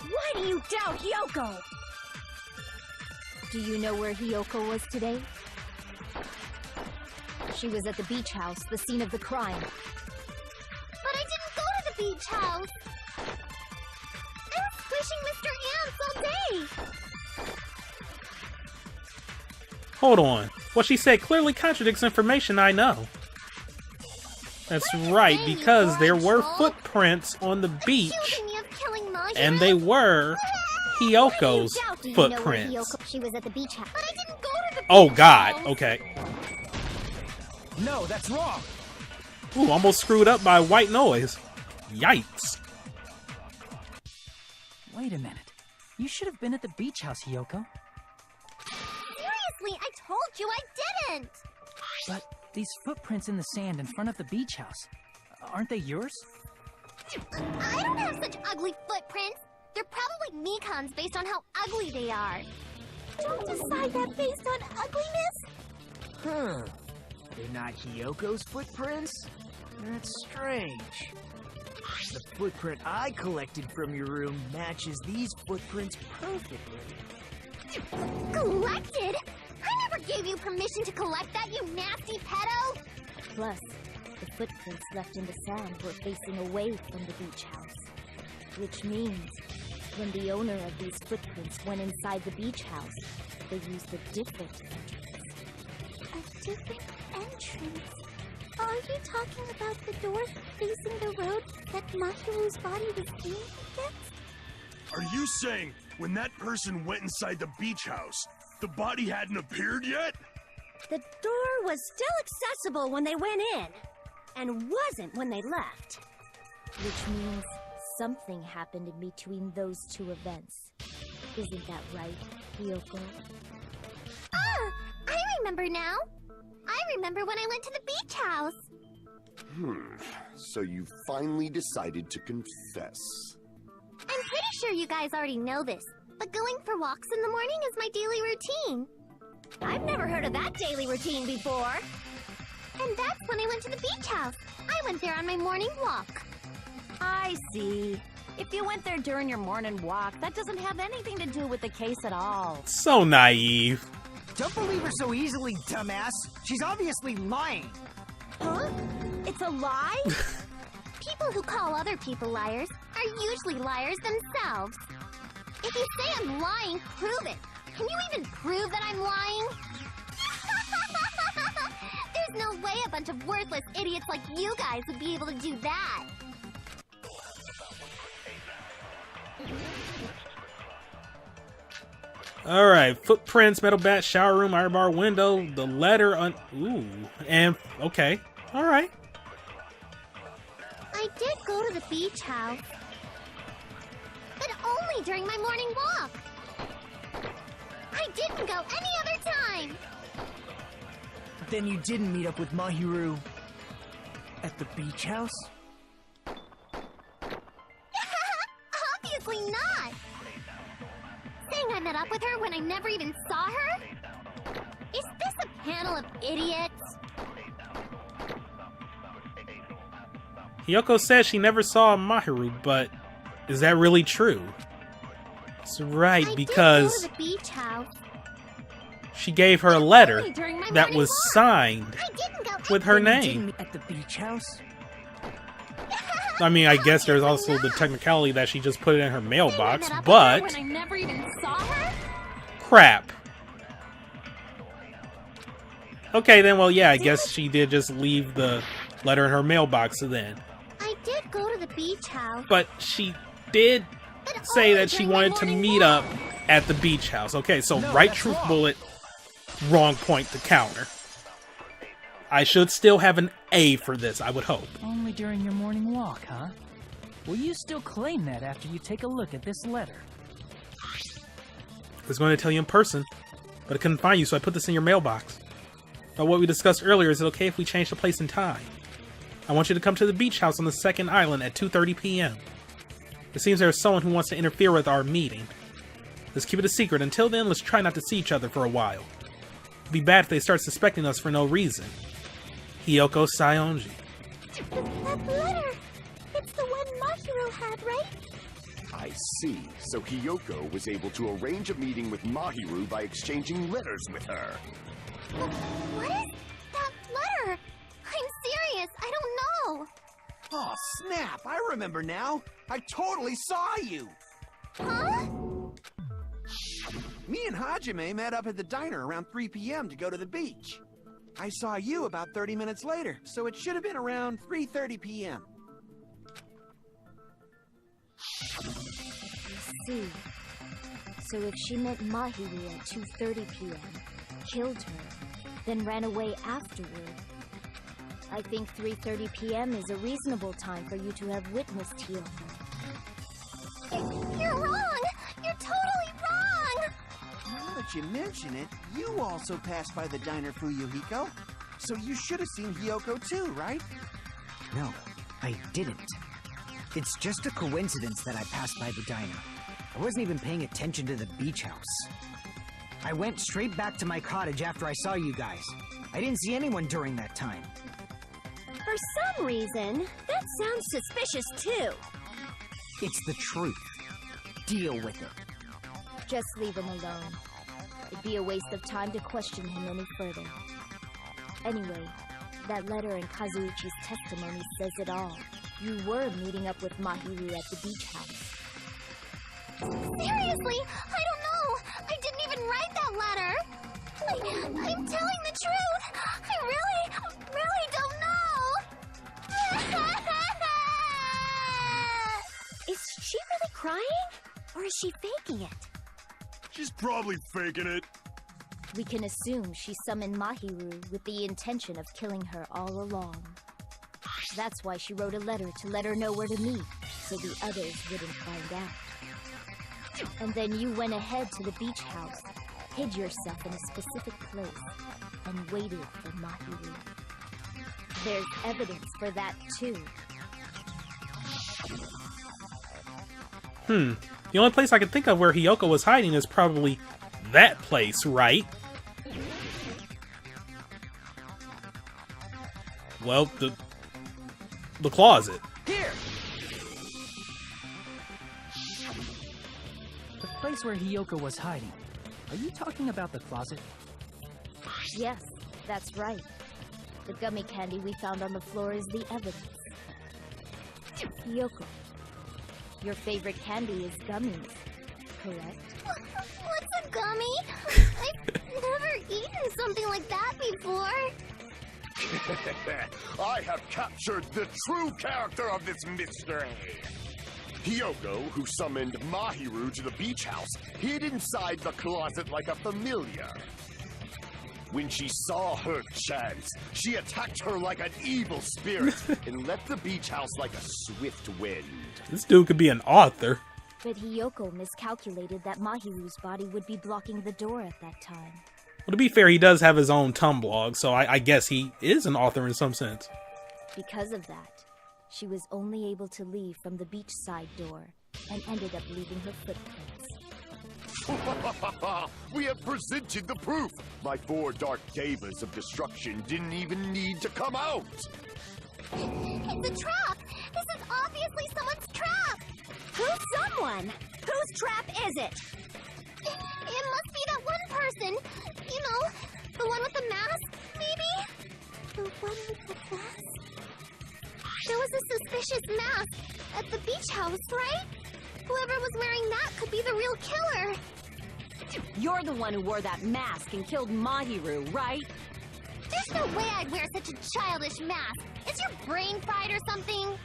Why do you doubt Hiyoko? Do you know where Hiyoko was today? She was at the beach house, the scene of the crime.
But I didn't go to the beach house! I was squishing Mr. Ants all day!
Hold on. What she said clearly contradicts information I know. That's right, because there were footprints on the beach, and they were Hiyoko's footprints.
She was at the beach house. But I didn't go to the beach
Oh god, okay.
No, that's wrong!
Ooh, almost screwed up by white noise. Yikes.
Wait a minute. You should have been at the beach house, Hiyoko.
Seriously, I told you I didn't!
But these footprints in the sand in front of the beach house, aren't they yours?
I don't have such ugly footprints! They're probably Mikan's based on how ugly they are. Don't decide that based on ugliness!
Huh. They're not Hiyoko's footprints? That's strange. The footprint I collected from your room matches these footprints perfectly.
Collected? I never gave you permission to collect that, you nasty pedo!
Plus, the footprints left in the sand were facing away from the beach house. Which means, when the owner of these footprints went inside the beach house, they used a different entrance.
A different entrance? Are you talking about the door facing the road that Mahiru's body was aimed against?
Are you saying when that person went inside the beach house, the body hadn't appeared yet?
The door was still accessible when they went in, and wasn't when they left. Which means something happened in between those two events. Isn't that right, Hiyoko?
Ah! I remember now! I remember when I went to the beach house!
So you finally decided to confess.
I'm pretty sure you guys already know this, but going for walks in the morning is my daily routine.
I've never heard of that daily routine before.
And that's when I went to the beach house. I went there on my morning walk.
I see. If you went there during your morning walk, that doesn't have anything to do with the case at all.
So naive.
Don't believe her so easily, dumbass. She's obviously lying.
Huh? It's a lie? People who call other people liars are usually liars themselves. If you say I'm lying, prove it. Can you even prove that I'm lying? There's no way a bunch of worthless idiots like you guys would be able to do that.
Alright, footprints, metal bat, shower room, iron bar, window, the letter on... Ooh, and... Okay, alright.
I did go to the beach house. But only during my morning walk. I didn't go any other time.
Then you didn't meet up with Mahiru at the beach house?
Obviously not! Saying I met up with her when I never even saw her? Is this a panel of idiots?
Hiyoko says she never saw Mahiru, but is that really true? It's right, because
I did go to the beach house.
she gave her a letter
Only during my
that
morning
was
walk.
signed
I didn't go
with her
You didn't
name.
meet at the beach house?
I mean, I guess there's also the technicality that she just put it in her mailbox,
Saying I met up with her
but
when I never even saw her?
crap. Okay, then, well, yeah, I guess she did just leave the letter in her mailbox then.
I did go to the beach house.
But she did
But
say
only
that she
during my
wanted to
morning
meet
walk.
up at the beach house. Okay, so
No,
right
that's
truth
wrong.
bullet, wrong point to counter. I should still have an A for this, I would hope.
Only during your morning walk, huh? Will you still claim that after you take a look at this letter?
I was going to tell you in person, but I couldn't find you, so I put this in your mailbox. But what we discussed earlier, is it okay if we change the place and time? I want you to come to the beach house on the second island at 2:30 p.m. It seems there is someone who wants to interfere with our meeting. Let's keep it a secret. Until then, let's try not to see each other for a while. It'd be bad if they start suspecting us for no reason. Hiyoko Sayonji.
That letter! It's the one Mahiru had, right?
I see. So Hiyoko was able to arrange a meeting with Mahiru by exchanging letters with her.
What is that letter? I'm serious, I don't know.
Oh, snap! I remember now. I totally saw you.
Huh?
Me and Hajime met up at the diner around 3 p.m. to go to the beach. I saw you about 30 minutes later, so it should have been around 3:30 p.m.
See. So if she met Mahiru at 2:30 p.m., killed her, then ran away afterward, I think 3:30 p.m. is a reasonable time for you to have witnessed Hiyoko.
You're wrong! You're totally wrong!
Now that you mention it, you also passed by the diner, Fuyuhiko. So you should have seen Hiyoko too, right?
No, I didn't. It's just a coincidence that I passed by the diner. I wasn't even paying attention to the beach house. I went straight back to my cottage after I saw you guys. I didn't see anyone during that time.
For some reason, that sounds suspicious too.
It's the truth. Deal with it.
Just leave him alone. It'd be a waste of time to question him any further. Anyway, that letter in Kazuichi's testimony says it all. You were meeting up with Mahiru at the beach house.
Seriously, I don't know! I didn't even write that letter! I'm telling the truth! I really don't know!
Is she really crying? Or is she faking it?
She's probably faking it.
We can assume she summoned Mahiru with the intention of killing her all along. That's why she wrote a letter to let her know where to meet, so the others wouldn't find out. And then you went ahead to the beach house, hid yourself in a specific place, and waited for Mahiru. There's evidence for that too.
The only place I can think of where Hiyoko was hiding is probably that place, right? Well, the closet.
Here!
The place where Hiyoko was hiding. Are you talking about the closet?
Yes, that's right. The gummy candy we found on the floor is the evidence. Hiyoko, your favorite candy is gummies, correct?
What's a gummy? I've never eaten something like that before.
I have captured the true character of this mystery. Hiyoko, who summoned Mahiru to the beach house, hid inside the closet like a familiar. When she saw her chance, she attacked her like an evil spirit and left the beach house like a swift wind.
This dude could be an author.
But Hiyoko miscalculated that Mahiru's body would be blocking the door at that time.
Well, to be fair, he does have his own Tumblr, so I guess he is an author in some sense.
Because of that, she was only able to leave from the beachside door and ended up leaving her footprints.
We have presented the proof! My 4 dark devas of destruction didn't even need to come out!
It's a trap! This is obviously someone's trap!
Who's someone? Whose trap is it?
It must be that one person. You know, the one with the mask, maybe? The one with the mask? There was a suspicious mask at the beach house, right? Whoever was wearing that could be the real killer.
You're the one who wore that mask and killed Mahiru, right?
There's no way I'd wear such a childish mask. Is your brain fried or something?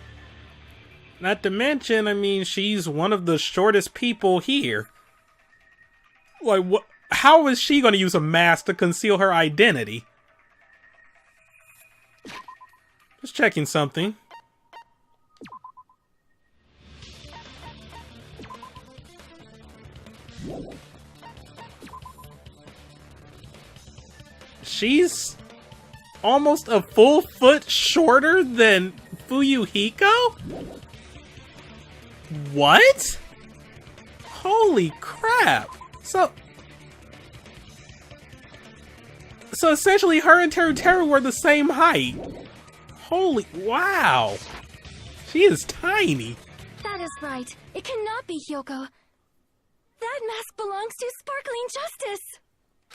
Not to mention, I mean, she's one of the shortest people here. Like, what? How is she going to use a mask to conceal her identity? Just checking something. She's almost a full foot shorter than Fuyuhiko? What? Holy crap. So essentially her and Teru were the same height. Holy wow. She is tiny.
That is right. It cannot be Hyoko. That mask belongs to Sparkling Justice.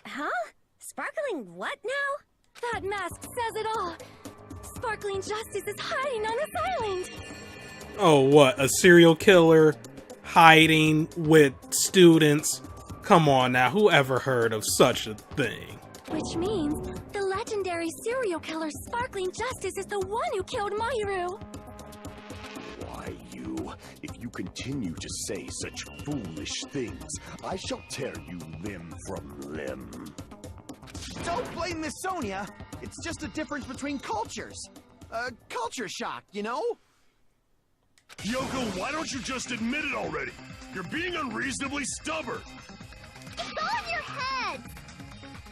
Huh? Sparkling what now?
That mask says it all. Sparkling Justice is hiding on this island.
Oh, what? A serial killer hiding with students? Come on now, who ever heard of such a thing?
Which means the legendary serial killer Sparkling Justice is the one who killed Mahiru.
Why, you? If you continue to say such foolish things, I shall tear you limb from limb.
Don't blame Miss Sonia. It's just a difference between cultures. Culture shock, you know?
Hyoko, why don't you just admit it already? You're being unreasonably stubborn.
It's all in your head.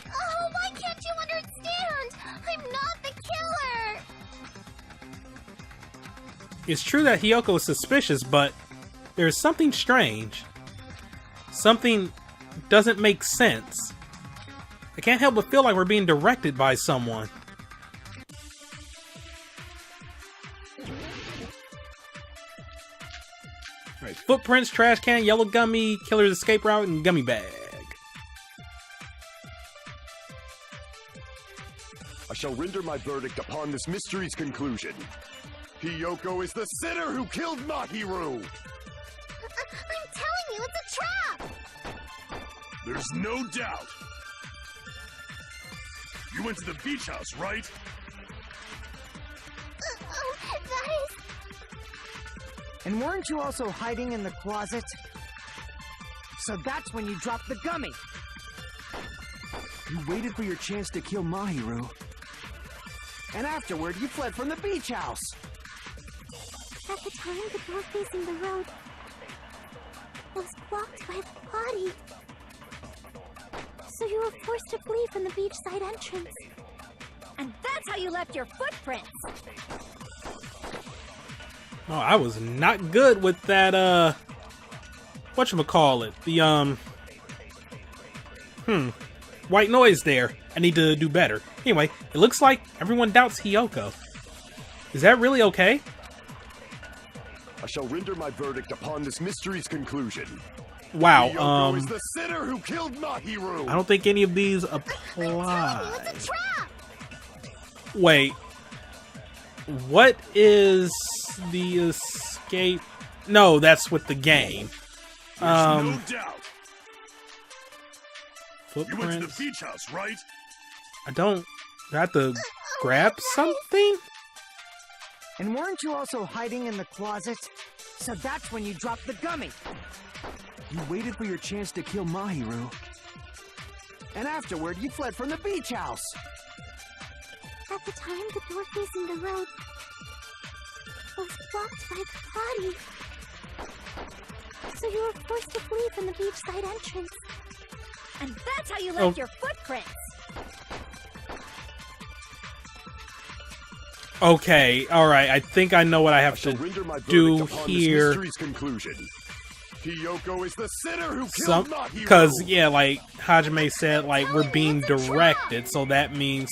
Oh, why can't you understand? I'm not the killer.
It's true that Hyoko is suspicious, but there's something strange. Something doesn't make sense. I can't help but feel like we're being directed by someone. Alright, footprints, trash can, yellow gummy, killer's escape route, and gummy bag.
I shall render my verdict upon this mystery's conclusion. Hyoko is the sinner who killed Mahiru!
I'm telling you, it's a trap!
There's no doubt. You went to the beach house, right?
Oh, that is...
And weren't you also hiding in the closet? So that's when you dropped the gummy.
You waited for your chance to kill Mahiru. And afterward, you fled from the beach house.
At the time, the door facing the road was blocked by the body. So you were forced to flee from the beachside entrance.
And that's how you left your footprints.
Oh, I was not good with that, whatchamacallit? The, white noise there. I need to do better. Anyway, it looks like everyone doubts Hyoko. Is that really okay?
I shall render my verdict upon this mystery's conclusion.
Wow,
Hyoko is the sinner who killed Mahiru!
I don't think any of these
I'm telling you,
apply.
it's a trap!
Wait. What is the escape? No, that's with the game.
There's no doubt. You went to the
Footprints.
beach house, right?
I don't. I have to grab something?
And weren't you also hiding in the closet? So that's when you dropped the gummy.
You waited for your chance to kill Mahiru. And afterward, you fled from the beach house.
At the time, the door facing the road was blocked by the body. So you were forced to flee from the beachside entrance.
And that's how you left your footprints.
Okay, alright, I think I know what I have to do here.
Hiyoko is the sinner who killed Mahiru.
Because, yeah, like Hajime said, like, we're being directed, so that means,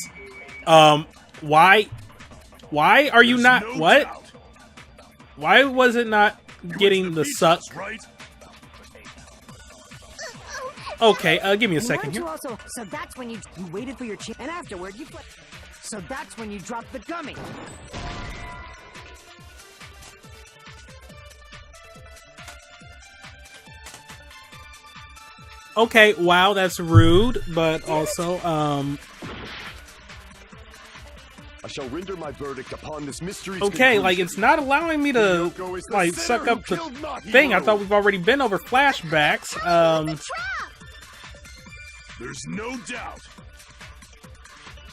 why are you not, what? Why was it not getting the suck? Okay, give me a second here.
So that's when you waited for your chance, and afterward you played. So that's when you dropped the gummy.
Okay, wow, that's rude, but also,
I shall render my verdict upon this mystery's
okay, like, it's not allowing me to, like, suck up the thing. I thought we've already been over flashbacks.
There's no doubt.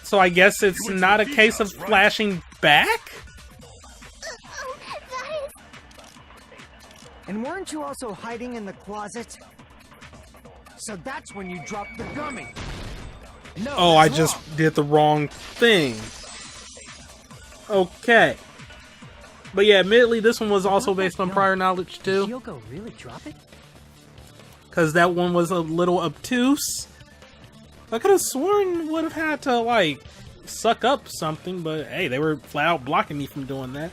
So I guess it's not a case of flashing back?
And weren't you also hiding in the closet? So that's when you dropped the gummy. No,
oh, I just did the wrong thing. Okay. But yeah, admittedly, this one was also based on prior knowledge too.
Did Hiyoko really drop it?
Because that one was a little obtuse. I could have sworn would have had to, like, suck up something, but hey, they were flat out blocking me from doing that.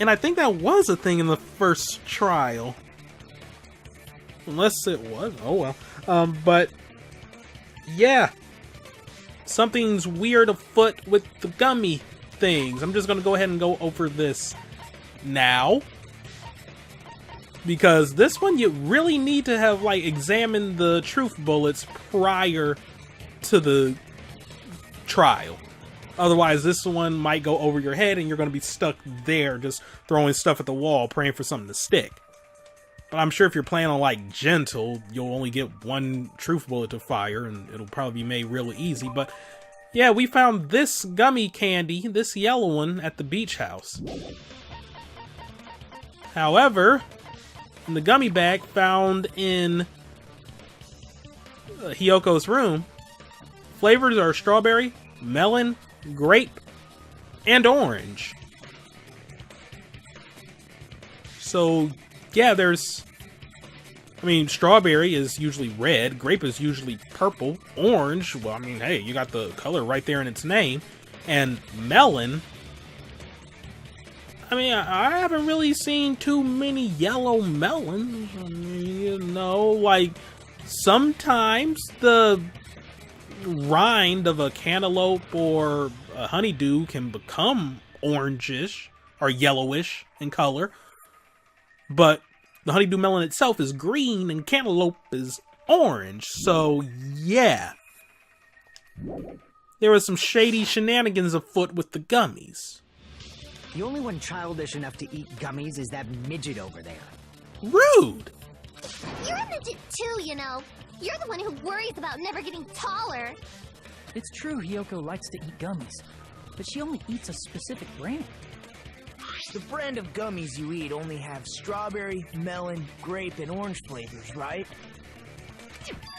And I think that was a thing in the first trial. Unless it was. Oh well. But yeah. Something's weird afoot with the gummy things. I'm just gonna go ahead and go over this now. Because this one you really need to have, like, examined the truth bullets prior to the trial. Otherwise, this one might go over your head and you're going to be stuck there just throwing stuff at the wall, praying for something to stick. But I'm sure if you're playing on, like, gentle, you'll only get one truth bullet to fire and it'll probably be made real easy. But yeah, we found this gummy candy, this yellow one, at the beach house. However, in the gummy bag found in Hiyoko's room, flavors are strawberry, melon, grape, and orange. So, yeah, strawberry is usually red, grape is usually purple, orange, well, I mean, hey, you got the color right there in its name, and melon, I mean, I haven't really seen too many yellow melons. I mean, you know, like, sometimes the rind of a cantaloupe or a honeydew can become orangish or yellowish in color. But the honeydew melon itself is green and cantaloupe is orange. So, yeah. There was some shady shenanigans afoot with the gummies.
The only one childish enough to eat gummies is that midget over there.
Rude!
You're a midget too, you know. You're the one who worries about never getting taller.
It's true Hiyoko likes to eat gummies, but she only eats a specific brand.
The brand of gummies you eat only have strawberry, melon, grape, and orange flavors, right?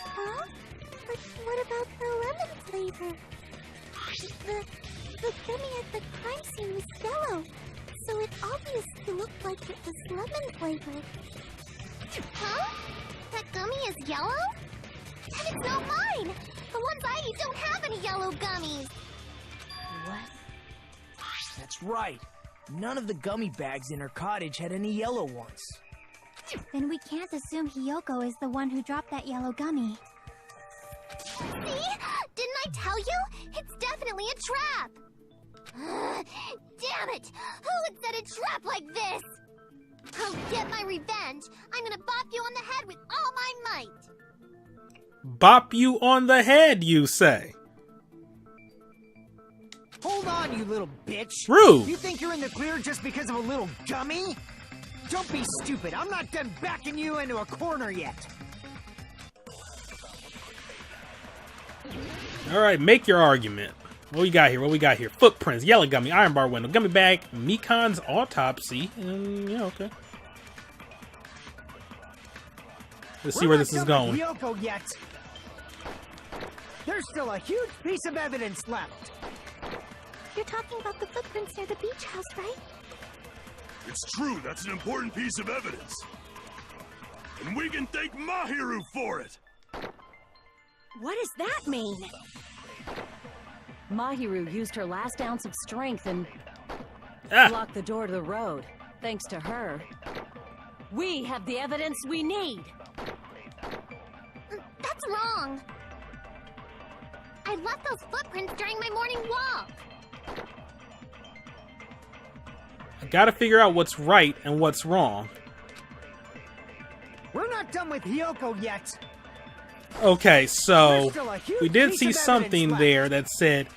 Huh? But what about the lemon flavor? The gummy at the crime scene was yellow, so it obviously looked like it was lemon flavored. Huh? That gummy is yellow? And it's not mine! The ones I eat don't have any yellow gummies!
What? That's right. None of the gummy bags in her cottage had any yellow ones.
Then we can't assume Hiyoko is the one who dropped that yellow gummy. See? Didn't I tell you? It's definitely a trap! Damn it! Who would set a trap like this? I'll get my revenge. I'm gonna bop you on the head with all my might.
Bop you on the head, you say?
Hold on, you little bitch.
Rude.
You think you're in the clear just because of a little gummy? Don't be stupid. I'm not done backing you into a corner yet.
Alright, make your argument. What we got here? What we got here? Footprints, yellow gummy, iron bar window, gummy bag, Mikan's autopsy. Yeah, okay. Let's see where this is going.
Hiyoko yet. There's still a huge piece of evidence left.
You're talking about the footprints near the beach house, right?
It's true, that's an important piece of evidence. And we can thank Mahiru for it!
What does that mean?
Mahiru used her last ounce of strength and blocked the door to the road. Thanks to her, we have the evidence we need.
That's wrong. I left those footprints during my morning walk.
I gotta figure out what's right and what's wrong.
We're not done with Hiyoko yet.
Okay, so
There's still a huge
we did
piece
see
of
something
evidence
there that said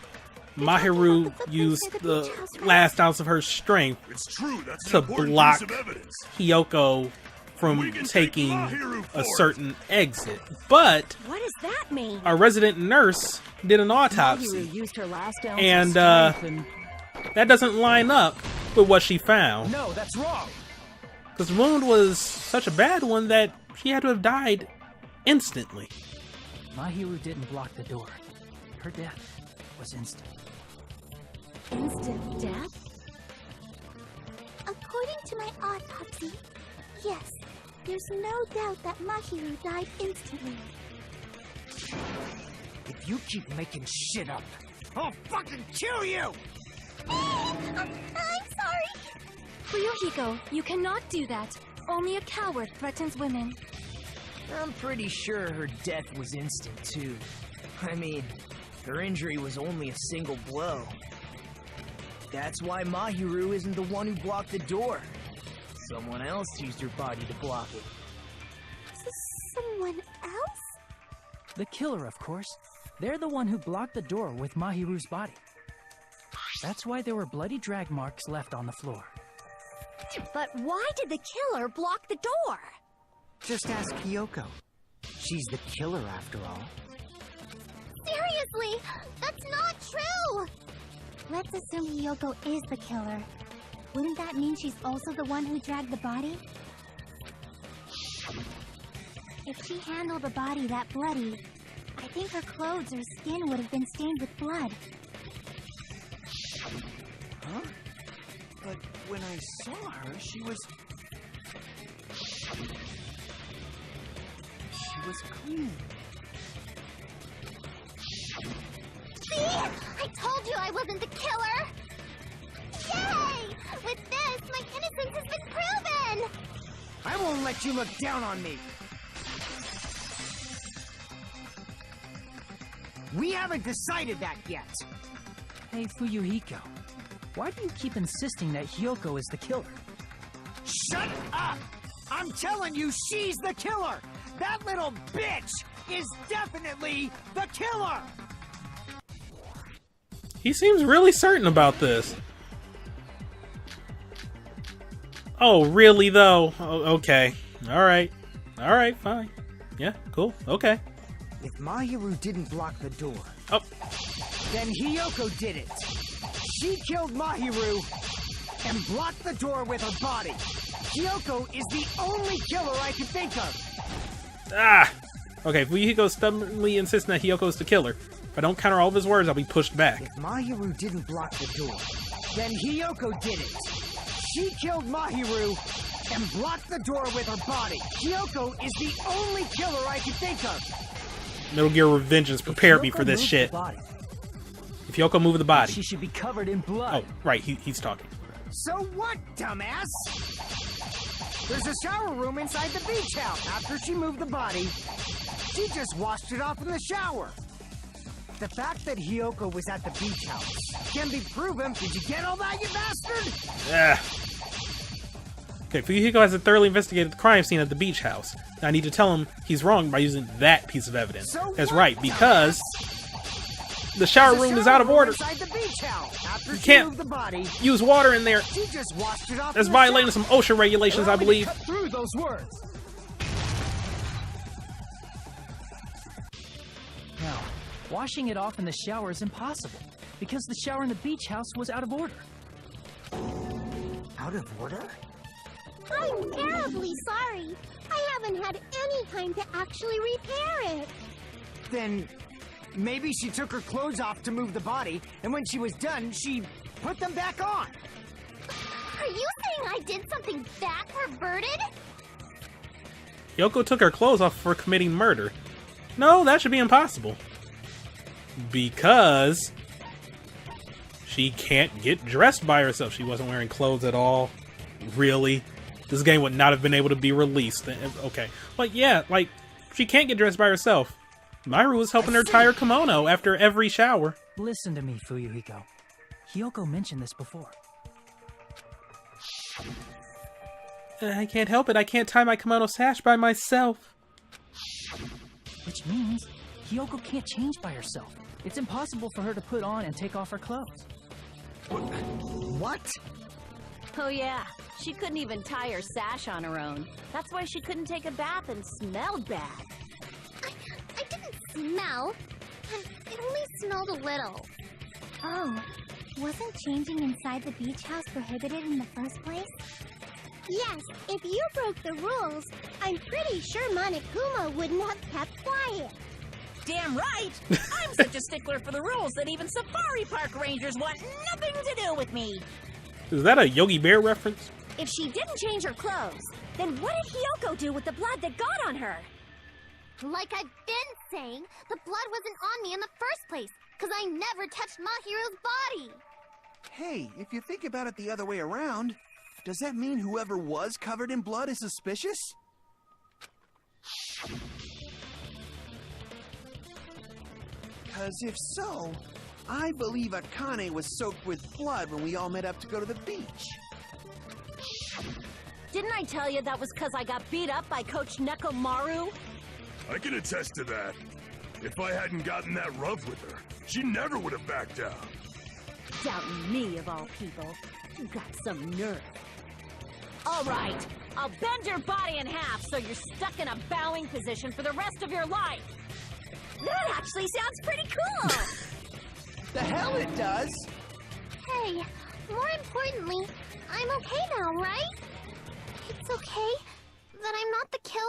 Mahiru used the last ounce of her strength
It's true, that's an
to
important
block
piece of evidence.
Hiyoko from taking a certain exit. But
What does that mean?
a resident nurse did an autopsy,
Mahiru used her last ounce
and
of strength
that doesn't line up with what she found.
No, that's wrong.
Because the wound was such a bad one that she had to have died instantly.
Mahiru didn't block the door. Her death was instant.
Instant death?
According to my autopsy, yes, there's no doubt that Mahiru died instantly.
If you keep making shit up, I'll fucking kill you!
I'm sorry.
Fuyuhiko, you cannot do that. Only a coward threatens women.
I'm pretty sure her death was instant, too. I mean, her injury was only a single blow. That's why Mahiru isn't the one who blocked the door. Someone else used her body to block it.
Someone else?
The killer, of course. They're the one who blocked the door with Mahiru's body. That's why there were bloody drag marks left on the floor.
But why did the killer block the door?
Just ask Hiyoko. She's the killer after all.
Seriously, that's not true! Let's assume Hiyoko is the killer. Wouldn't that mean she's also the one who dragged the body? If she handled the body that bloody, I think her clothes or skin would have been stained with blood.
Huh? But when I saw her, she was clean.
See? I told you I wasn't the killer! Yay! With this, my innocence has been proven!
I won't let you look down on me! We haven't decided that yet!
Hey, Fuyuhiko, why do you keep insisting that Hiyoko is the killer?
Shut up! I'm telling you, she's the killer! That little bitch is definitely the killer!
He seems really certain about this. Oh, really though? Oh, okay. Alright. Alright, fine. Yeah, cool. Okay.
If Mahiru didn't block the door,
Oh.
then Hiyoko did it. She killed Mahiru and blocked the door with her body. Hiyoko is the only killer I can think of.
Ah! Okay, Fuyuhiko stubbornly insists that Hiyoko's the killer. If I don't counter all of his words, I'll be pushed back.
If Mahiru didn't block the door, then Hiyoko did it. She killed Mahiru and blocked the door with her body. Hiyoko is the only killer I can think of.
Metal Gear Revengeance prepared me for this shit. If Hiyoko moved the body.
She should be covered in blood.
Oh, right, he's talking.
So what, dumbass? There's a shower room inside the beach house. After she moved the body, she just washed it off in the shower. The fact that Hiyoko was at the beach house can be proven. Did you get all that, you bastard?
Ah. Okay, Fuyuhiko has thoroughly investigated the crime scene at the beach house. Now I need to tell him he's wrong by using that piece of evidence.
So
That's
what,
right, because the shower room is out of order.
Inside the beach house. After
You
she
can't
moved the body,
use water in there.
she just washed it off.
That's
in the
violating
shower.
some OSHA regulations, I
Allow me to
believe.
cut through those words.
Now, washing it off in the shower is impossible, because the shower in the beach house was out of order.
Out of order?
I'm terribly sorry. I haven't had any time to actually repair it.
Then Maybe she took her clothes off to move the body, and when she was done, she put them back on.
Are you saying I did something that perverted?
Yoko took her clothes off for committing murder. No, that should be impossible. Because she can't get dressed by herself. She wasn't wearing clothes at all. Really? This game would not have been able to be released. Okay. But yeah, like, she can't get dressed by herself. Mahiru was helping her tie her kimono after every shower.
Listen to me, Fuyuhiko. Hyoko mentioned this before.
I can't help it. I can't tie my kimono sash by myself.
Which means Hyoko can't change by herself. It's impossible for her to put on and take off her clothes.
What?
Oh yeah, she couldn't even tie her sash on her own. That's why she couldn't take a bath and smelled bad.
I didn't smell. It only smelled a little.
Oh, wasn't changing inside the beach house prohibited in the first place?
Yes, if you broke the rules, I'm pretty sure Monokuma wouldn't have kept quiet.
Damn right! I'm such a stickler for the rules that even safari park rangers want nothing to do with me.
Is that a Yogi Bear reference?
If she didn't change her clothes, then what did Hyoko do with the blood that got on her?
Like I've been saying, the blood wasn't on me in the first place, because I never touched Mahiru's body.
Hey, if you think about it the other way around, does that mean whoever was covered in blood is suspicious? Because if so, I believe Akane was soaked with blood when we all met up to go to the beach.
Didn't I tell you that was because I got beat up by Coach Nekomaru?
I can attest to that. If I hadn't gotten that rough with her, she never would have backed down.
Doubting me, of all people. You got some nerve. All right, I'll bend your body in half so you're stuck in a bowing position for the rest of your life.
That actually sounds pretty cool!
The hell it does!
Hey, more importantly, I'm okay now, right? It's okay that I'm not the killer?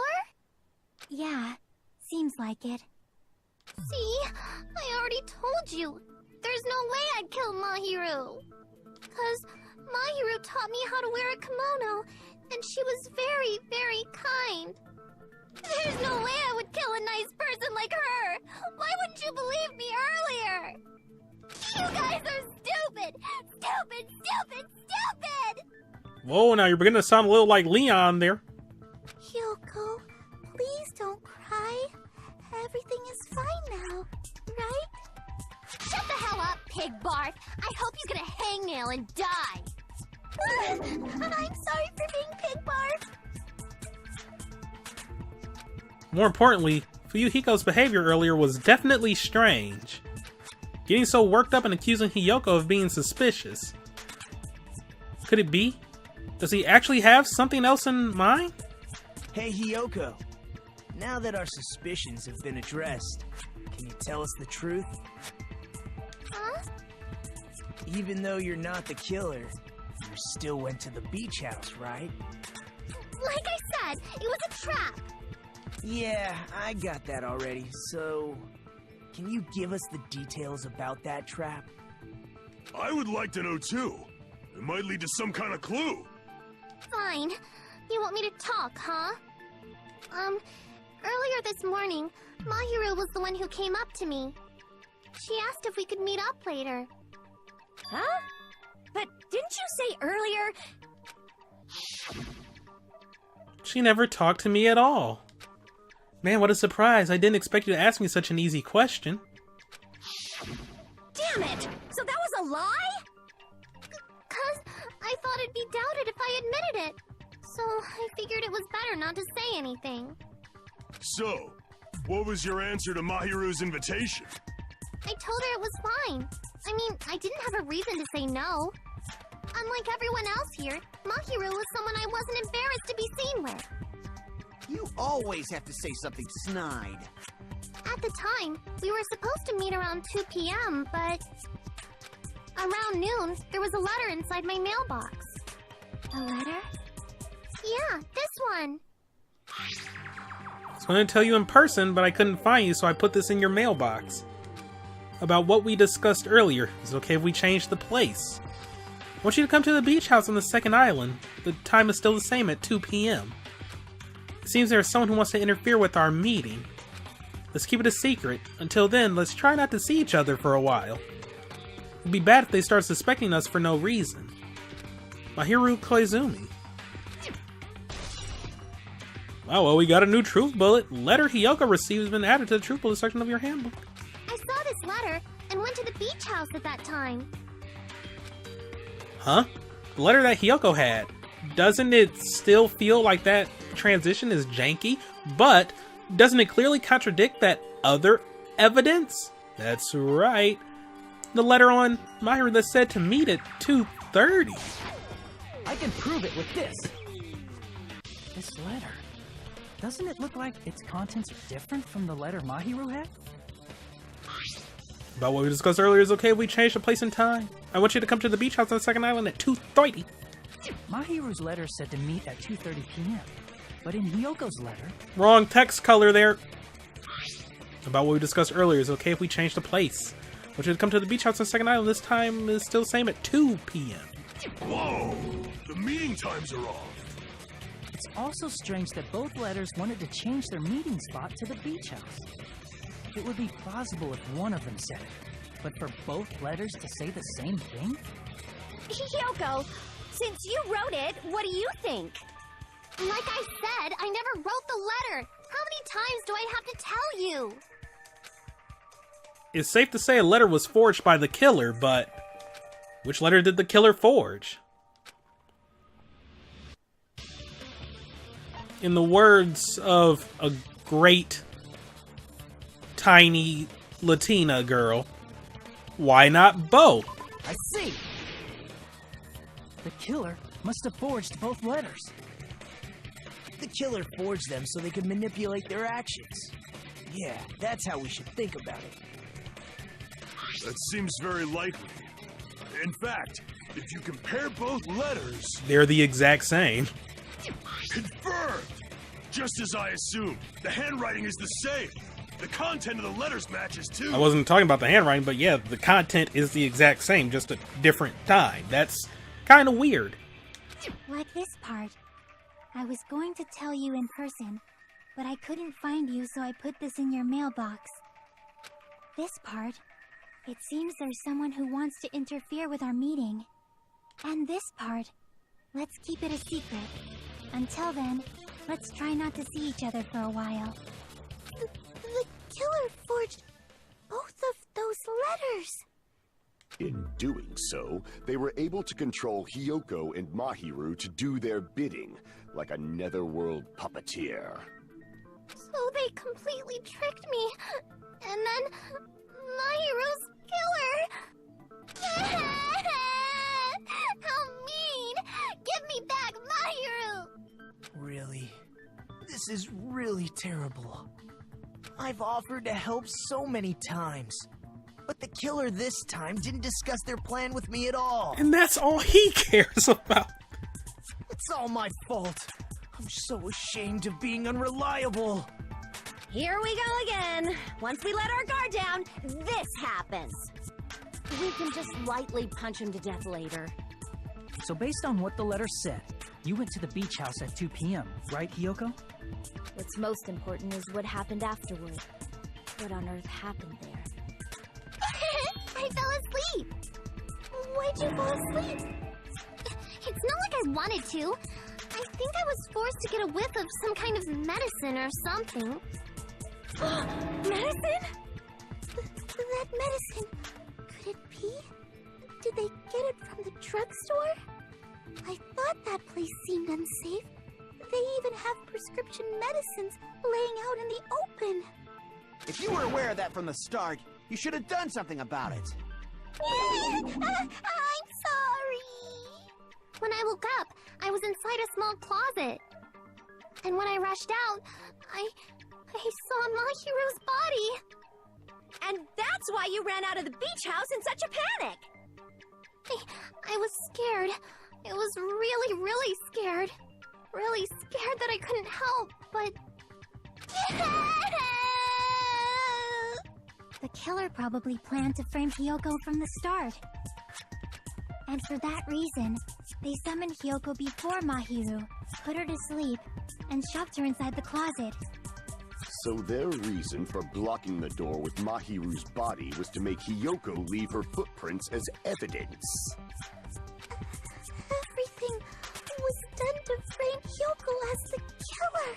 Yeah, seems like it.
See, I already told you. There's no way I'd kill Mahiru. 'Cause Mahiru taught me how to wear a kimono, and she was very, very kind. There's no way I would kill a nice person like her. Why wouldn't you believe me earlier? You guys are stupid! Stupid, stupid, stupid!
Whoa, now you're beginning to sound a little like Leon there.
Hyoko, please don't cry. Everything is fine now, right? Shut the hell up, pig barf! I hope you get a hangnail and die! I'm sorry for being pig barf!
More importantly, Fuyuhiko's behavior earlier was definitely strange. Getting so worked up and accusing Hyoko of being suspicious. Could it be? Does he actually have something else in mind?
Hey, Hyoko. Now that our suspicions have been addressed, can you tell us the truth?
Huh?
Even though you're not the killer, you still went to the beach house, right?
Like I said, it was a trap!
Yeah, I got that already, so... Can you give us the details about that trap?
I would like to know too. It might lead to some kind of clue.
Fine. You want me to talk, huh? Earlier this morning, Mahiru was the one who came up to me. She asked if we could meet up later.
Huh? But didn't you say earlier?
She never talked to me at all. Man, what a surprise. I didn't expect you to ask me such an easy question.
Damn it! So that was a lie?
'Cause I thought it'd be doubted if I admitted it. So I figured it was better not to say anything.
So, what was your answer to Mahiru's invitation?
I told her it was fine. I mean, I didn't have a reason to say no. Unlike everyone else here, Mahiru was someone I wasn't embarrassed to be seen with.
You always have to say something snide.
At the time, we were supposed to meet around 2 p.m., but... Around noon, there was a letter inside my mailbox.
A letter?
Yeah, this one.
I was going to tell you in person, but I couldn't find you, so I put this in your mailbox. about what we discussed earlier. Is it okay if we change the place? I want you to come to the beach house on the second island. The time is still the same at 2 p.m. It seems there is someone who wants to interfere with our meeting. Let's keep it a secret. Until then, let's try not to see each other for a while. It'd be bad if they start suspecting us for no reason. Mahiru Koizumi. Wow, well, we got a new truth bullet. Letter Hiyoko received has been added to the truth bullet section of your handbook.
I saw this letter and went to the beach house at that time.
Huh? The letter that Hiyoko had. Doesn't it still feel like that transition is janky? But doesn't it clearly contradict that other evidence? That's right. The letter on Mahiru that said to meet at 2:30.
I can prove it with this. This letter. Doesn't it look like its contents are different from the letter Mahiru had?
About what we discussed earlier is okay if we change the place and time. I want you to come to the beach house on the second island at 2:30.
Mahiru's letter said to meet at 2:30 p.m. But in Hiyoko's letter...
Wrong text color there. About what we discussed earlier is okay if we change the place. I want you to come to the beach house on the second island. This time is still the same at 2 p.m.
Whoa! The meeting times are off.
It's also strange that both letters wanted to change their meeting spot to the beach house. It would be plausible if one of them said it, but for both letters to say the same thing?
Hiyoko, since you wrote it, what do you think? Like I said, I never wrote the letter. How many times do I have to tell you?
It's safe to say a letter was forged by the killer, but which letter did the killer forge? In the words of a great tiny Latina girl, why not both?
I see. The killer must have forged both letters.
The killer forged them so they could manipulate their actions. Yeah, that's how we should think about it.
That seems very likely. In fact, if you compare both letters...
They're the exact same.
Confirmed! Just as I assumed, the handwriting is the same. The content of the letters matches too.
I wasn't talking about the handwriting, but yeah, the content is the exact same, just a different time. That's kind of weird.
Like this part. I was going to tell you in person, but I couldn't find you, so I put this in your mailbox. This part. It seems there's someone who wants to interfere with our meeting. And this part. Let's keep it a secret. Until then, let's try not to see each other for a while. The killer forged both of those letters.
In doing so, they were able to control Hiyoko and Mahiru to do their bidding, like a netherworld puppeteer.
So they completely tricked me. And then Mahiru's killer. How mean! Give me back Mahiru!
Really? This is really terrible. I've offered to help so many times. But the killer this time didn't discuss their plan with me at all.
And that's all he cares about.
It's all my fault. I'm so ashamed of being unreliable.
Here we go again. Once we let our guard down, this happens. We can just lightly punch him to death later.
So based on what the letter said, you went to the beach house at 2 p.m., right, Hiyoko?
What's most important is what happened afterward. What on earth happened there?
I fell asleep. Why'd you fall asleep? It's not like I wanted to. I think I was forced to get a whiff of some kind of medicine or something.
Medicine?
That medicine. Could it be? Did they get it from the drugstore? I thought that place seemed unsafe. They even have prescription medicines laying out in the open.
If you were aware of that from the start, you should have done something about it.
I'm sorry. When I woke up, I was inside a small closet. And when I rushed out, I saw Mahiru's body.
And that's why you ran out of the beach house in such a panic.
I was scared. I was really, really scared. Really scared that I couldn't help, but... The killer probably planned to frame Hiyoko from the start. And for that reason, they summoned Hiyoko before Mahiru, put her to sleep, and shoved her inside the closet.
So their reason for blocking the door with Mahiru's body was to make Hiyoko leave her footprints as evidence.
Everything was done to frame Hiyoko as the killer.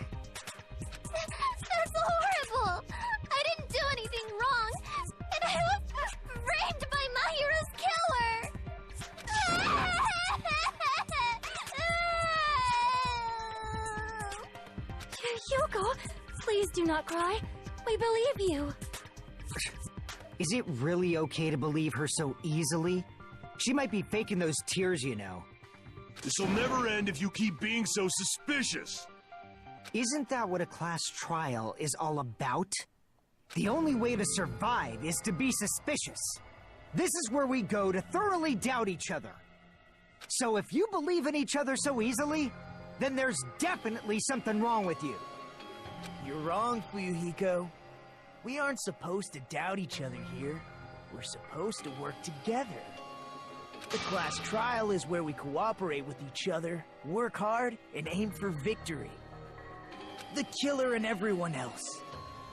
That's horrible! I didn't do anything wrong, and I was framed by Mahiru's killer!
Hiyoko, please do not cry. We believe you.
Is it really okay to believe her so easily? She might be faking those tears, you know.
This'll never end if you keep being so suspicious.
Isn't that what a class trial is all about? The only way to survive is to be suspicious. This is where we go to thoroughly doubt each other. So if you believe in each other so easily, then there's definitely something wrong with you.
You're wrong, Fuyuhiko. We aren't supposed to doubt each other here. We're supposed to work together. The class trial is where we cooperate with each other, work hard, and aim for victory. The killer and everyone else.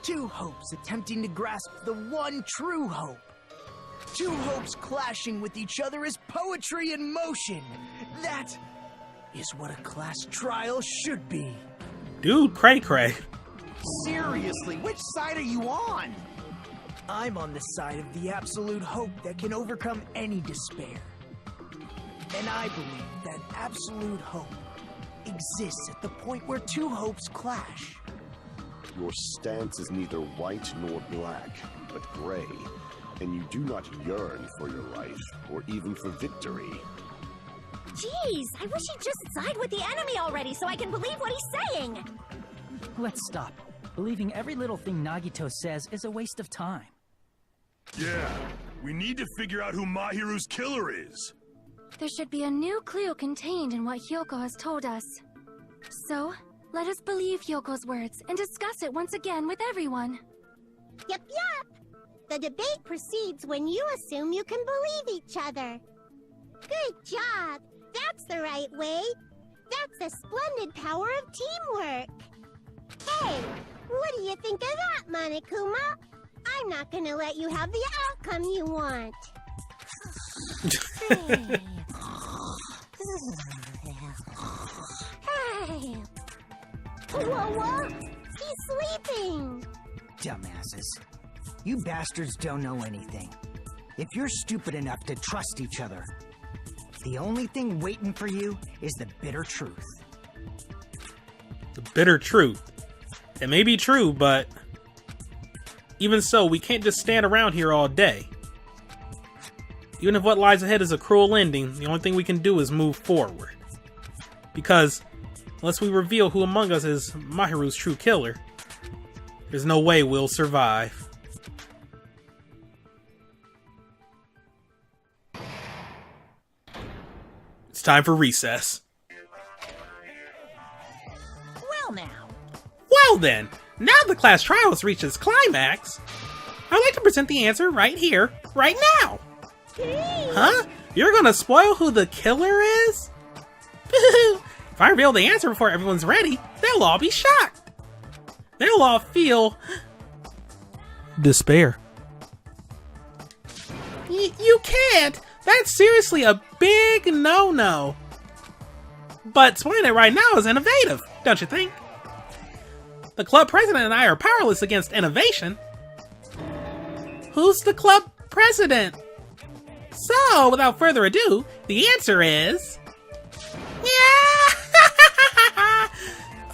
Two hopes attempting to grasp the one true hope. Two hopes clashing with each other is poetry in motion. That is what a class trial should be.
Dude, cray-cray.
Seriously, which side are you on?
I'm on the side of the absolute hope that can overcome any despair. And I believe that absolute hope exists at the point where two hopes clash.
Your stance is neither white nor black, but gray, and you do not yearn for your life, or even for victory.
Jeez, I wish he'd just side with the enemy already so I can believe what he's saying!
Let's stop. Believing every little thing Nagito says is a waste of time.
Yeah, we need to figure out who Mahiru's killer is.
There should be a new clue contained in what Hiyoko has told us. So, let us believe Hyoko's words and discuss it once again with everyone.
Yup, yup! The debate proceeds when you assume you can believe each other. Good job! That's the right way! That's a splendid power of teamwork! Hey, what do you think of that, Monokuma? I'm not gonna let you have the outcome you want. Hey! Whoa! He's sleeping!
Dumbasses. You bastards don't know anything. If you're stupid enough to trust each other, the only thing waiting for you is the bitter truth.
The bitter truth. It may be true, but even so, we can't just stand around here all day. Even if what lies ahead is a cruel ending, the only thing we can do is move forward. Because unless we reveal who among us is Mahiru's true killer, there's no way we'll survive. It's time for recess.
Well now.
Well then, now the class trial has reached its climax, I'd like to present the answer right here, right now. Huh? You're gonna spoil who the killer is? If I reveal the answer before everyone's ready, they'll all be shocked. They'll all feel despair. You can't! That's seriously a big no-no. But spoiling it right now is innovative, don't you think? The club president and I are powerless against innovation. Who's the club president? So, without further ado, the answer is... Yeah!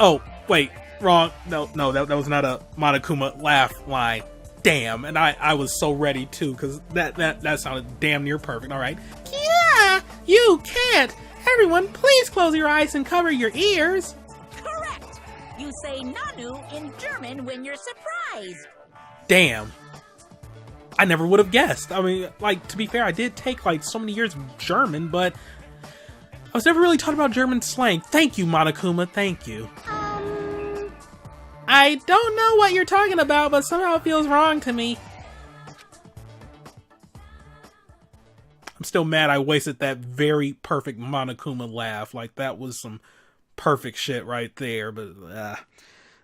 Oh, wait, wrong. No, that was not a Monokuma laugh line. Damn, and I was so ready too, because that sounded damn near perfect. All right. Yeah, you can't. Everyone, please close your eyes and cover your ears.
Correct. You say Nanu in German when you're surprised.
Damn. I never would have guessed. I mean, like, to be fair, I did take like so many years of German, but I was never really taught about German slang. Thank you, Monokuma. Thank you. I don't know what you're talking about, but somehow it feels wrong to me. I'm still mad I wasted that very perfect Monokuma laugh. Like, that was some perfect shit right there. But,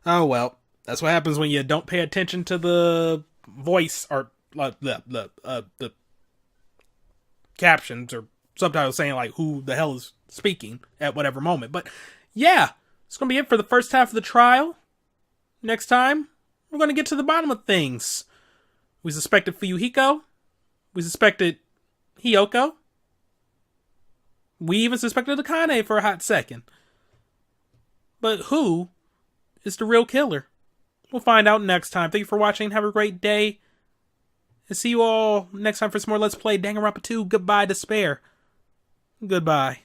oh well. That's what happens when you don't pay attention to the voice or the captions or subtitles saying, like, who the hell is speaking at whatever moment. But, yeah. It's going to be it for the first half of the trial. Next time, we're going to get to the bottom of things. We suspected Fuyuhiko. We suspected Hiyoko. We even suspected Akane for a hot second. But who is the real killer? We'll find out next time. Thank you for watching. Have a great day. And see you all next time for some more Let's Play Danganronpa 2. Goodbye, Despair. Goodbye.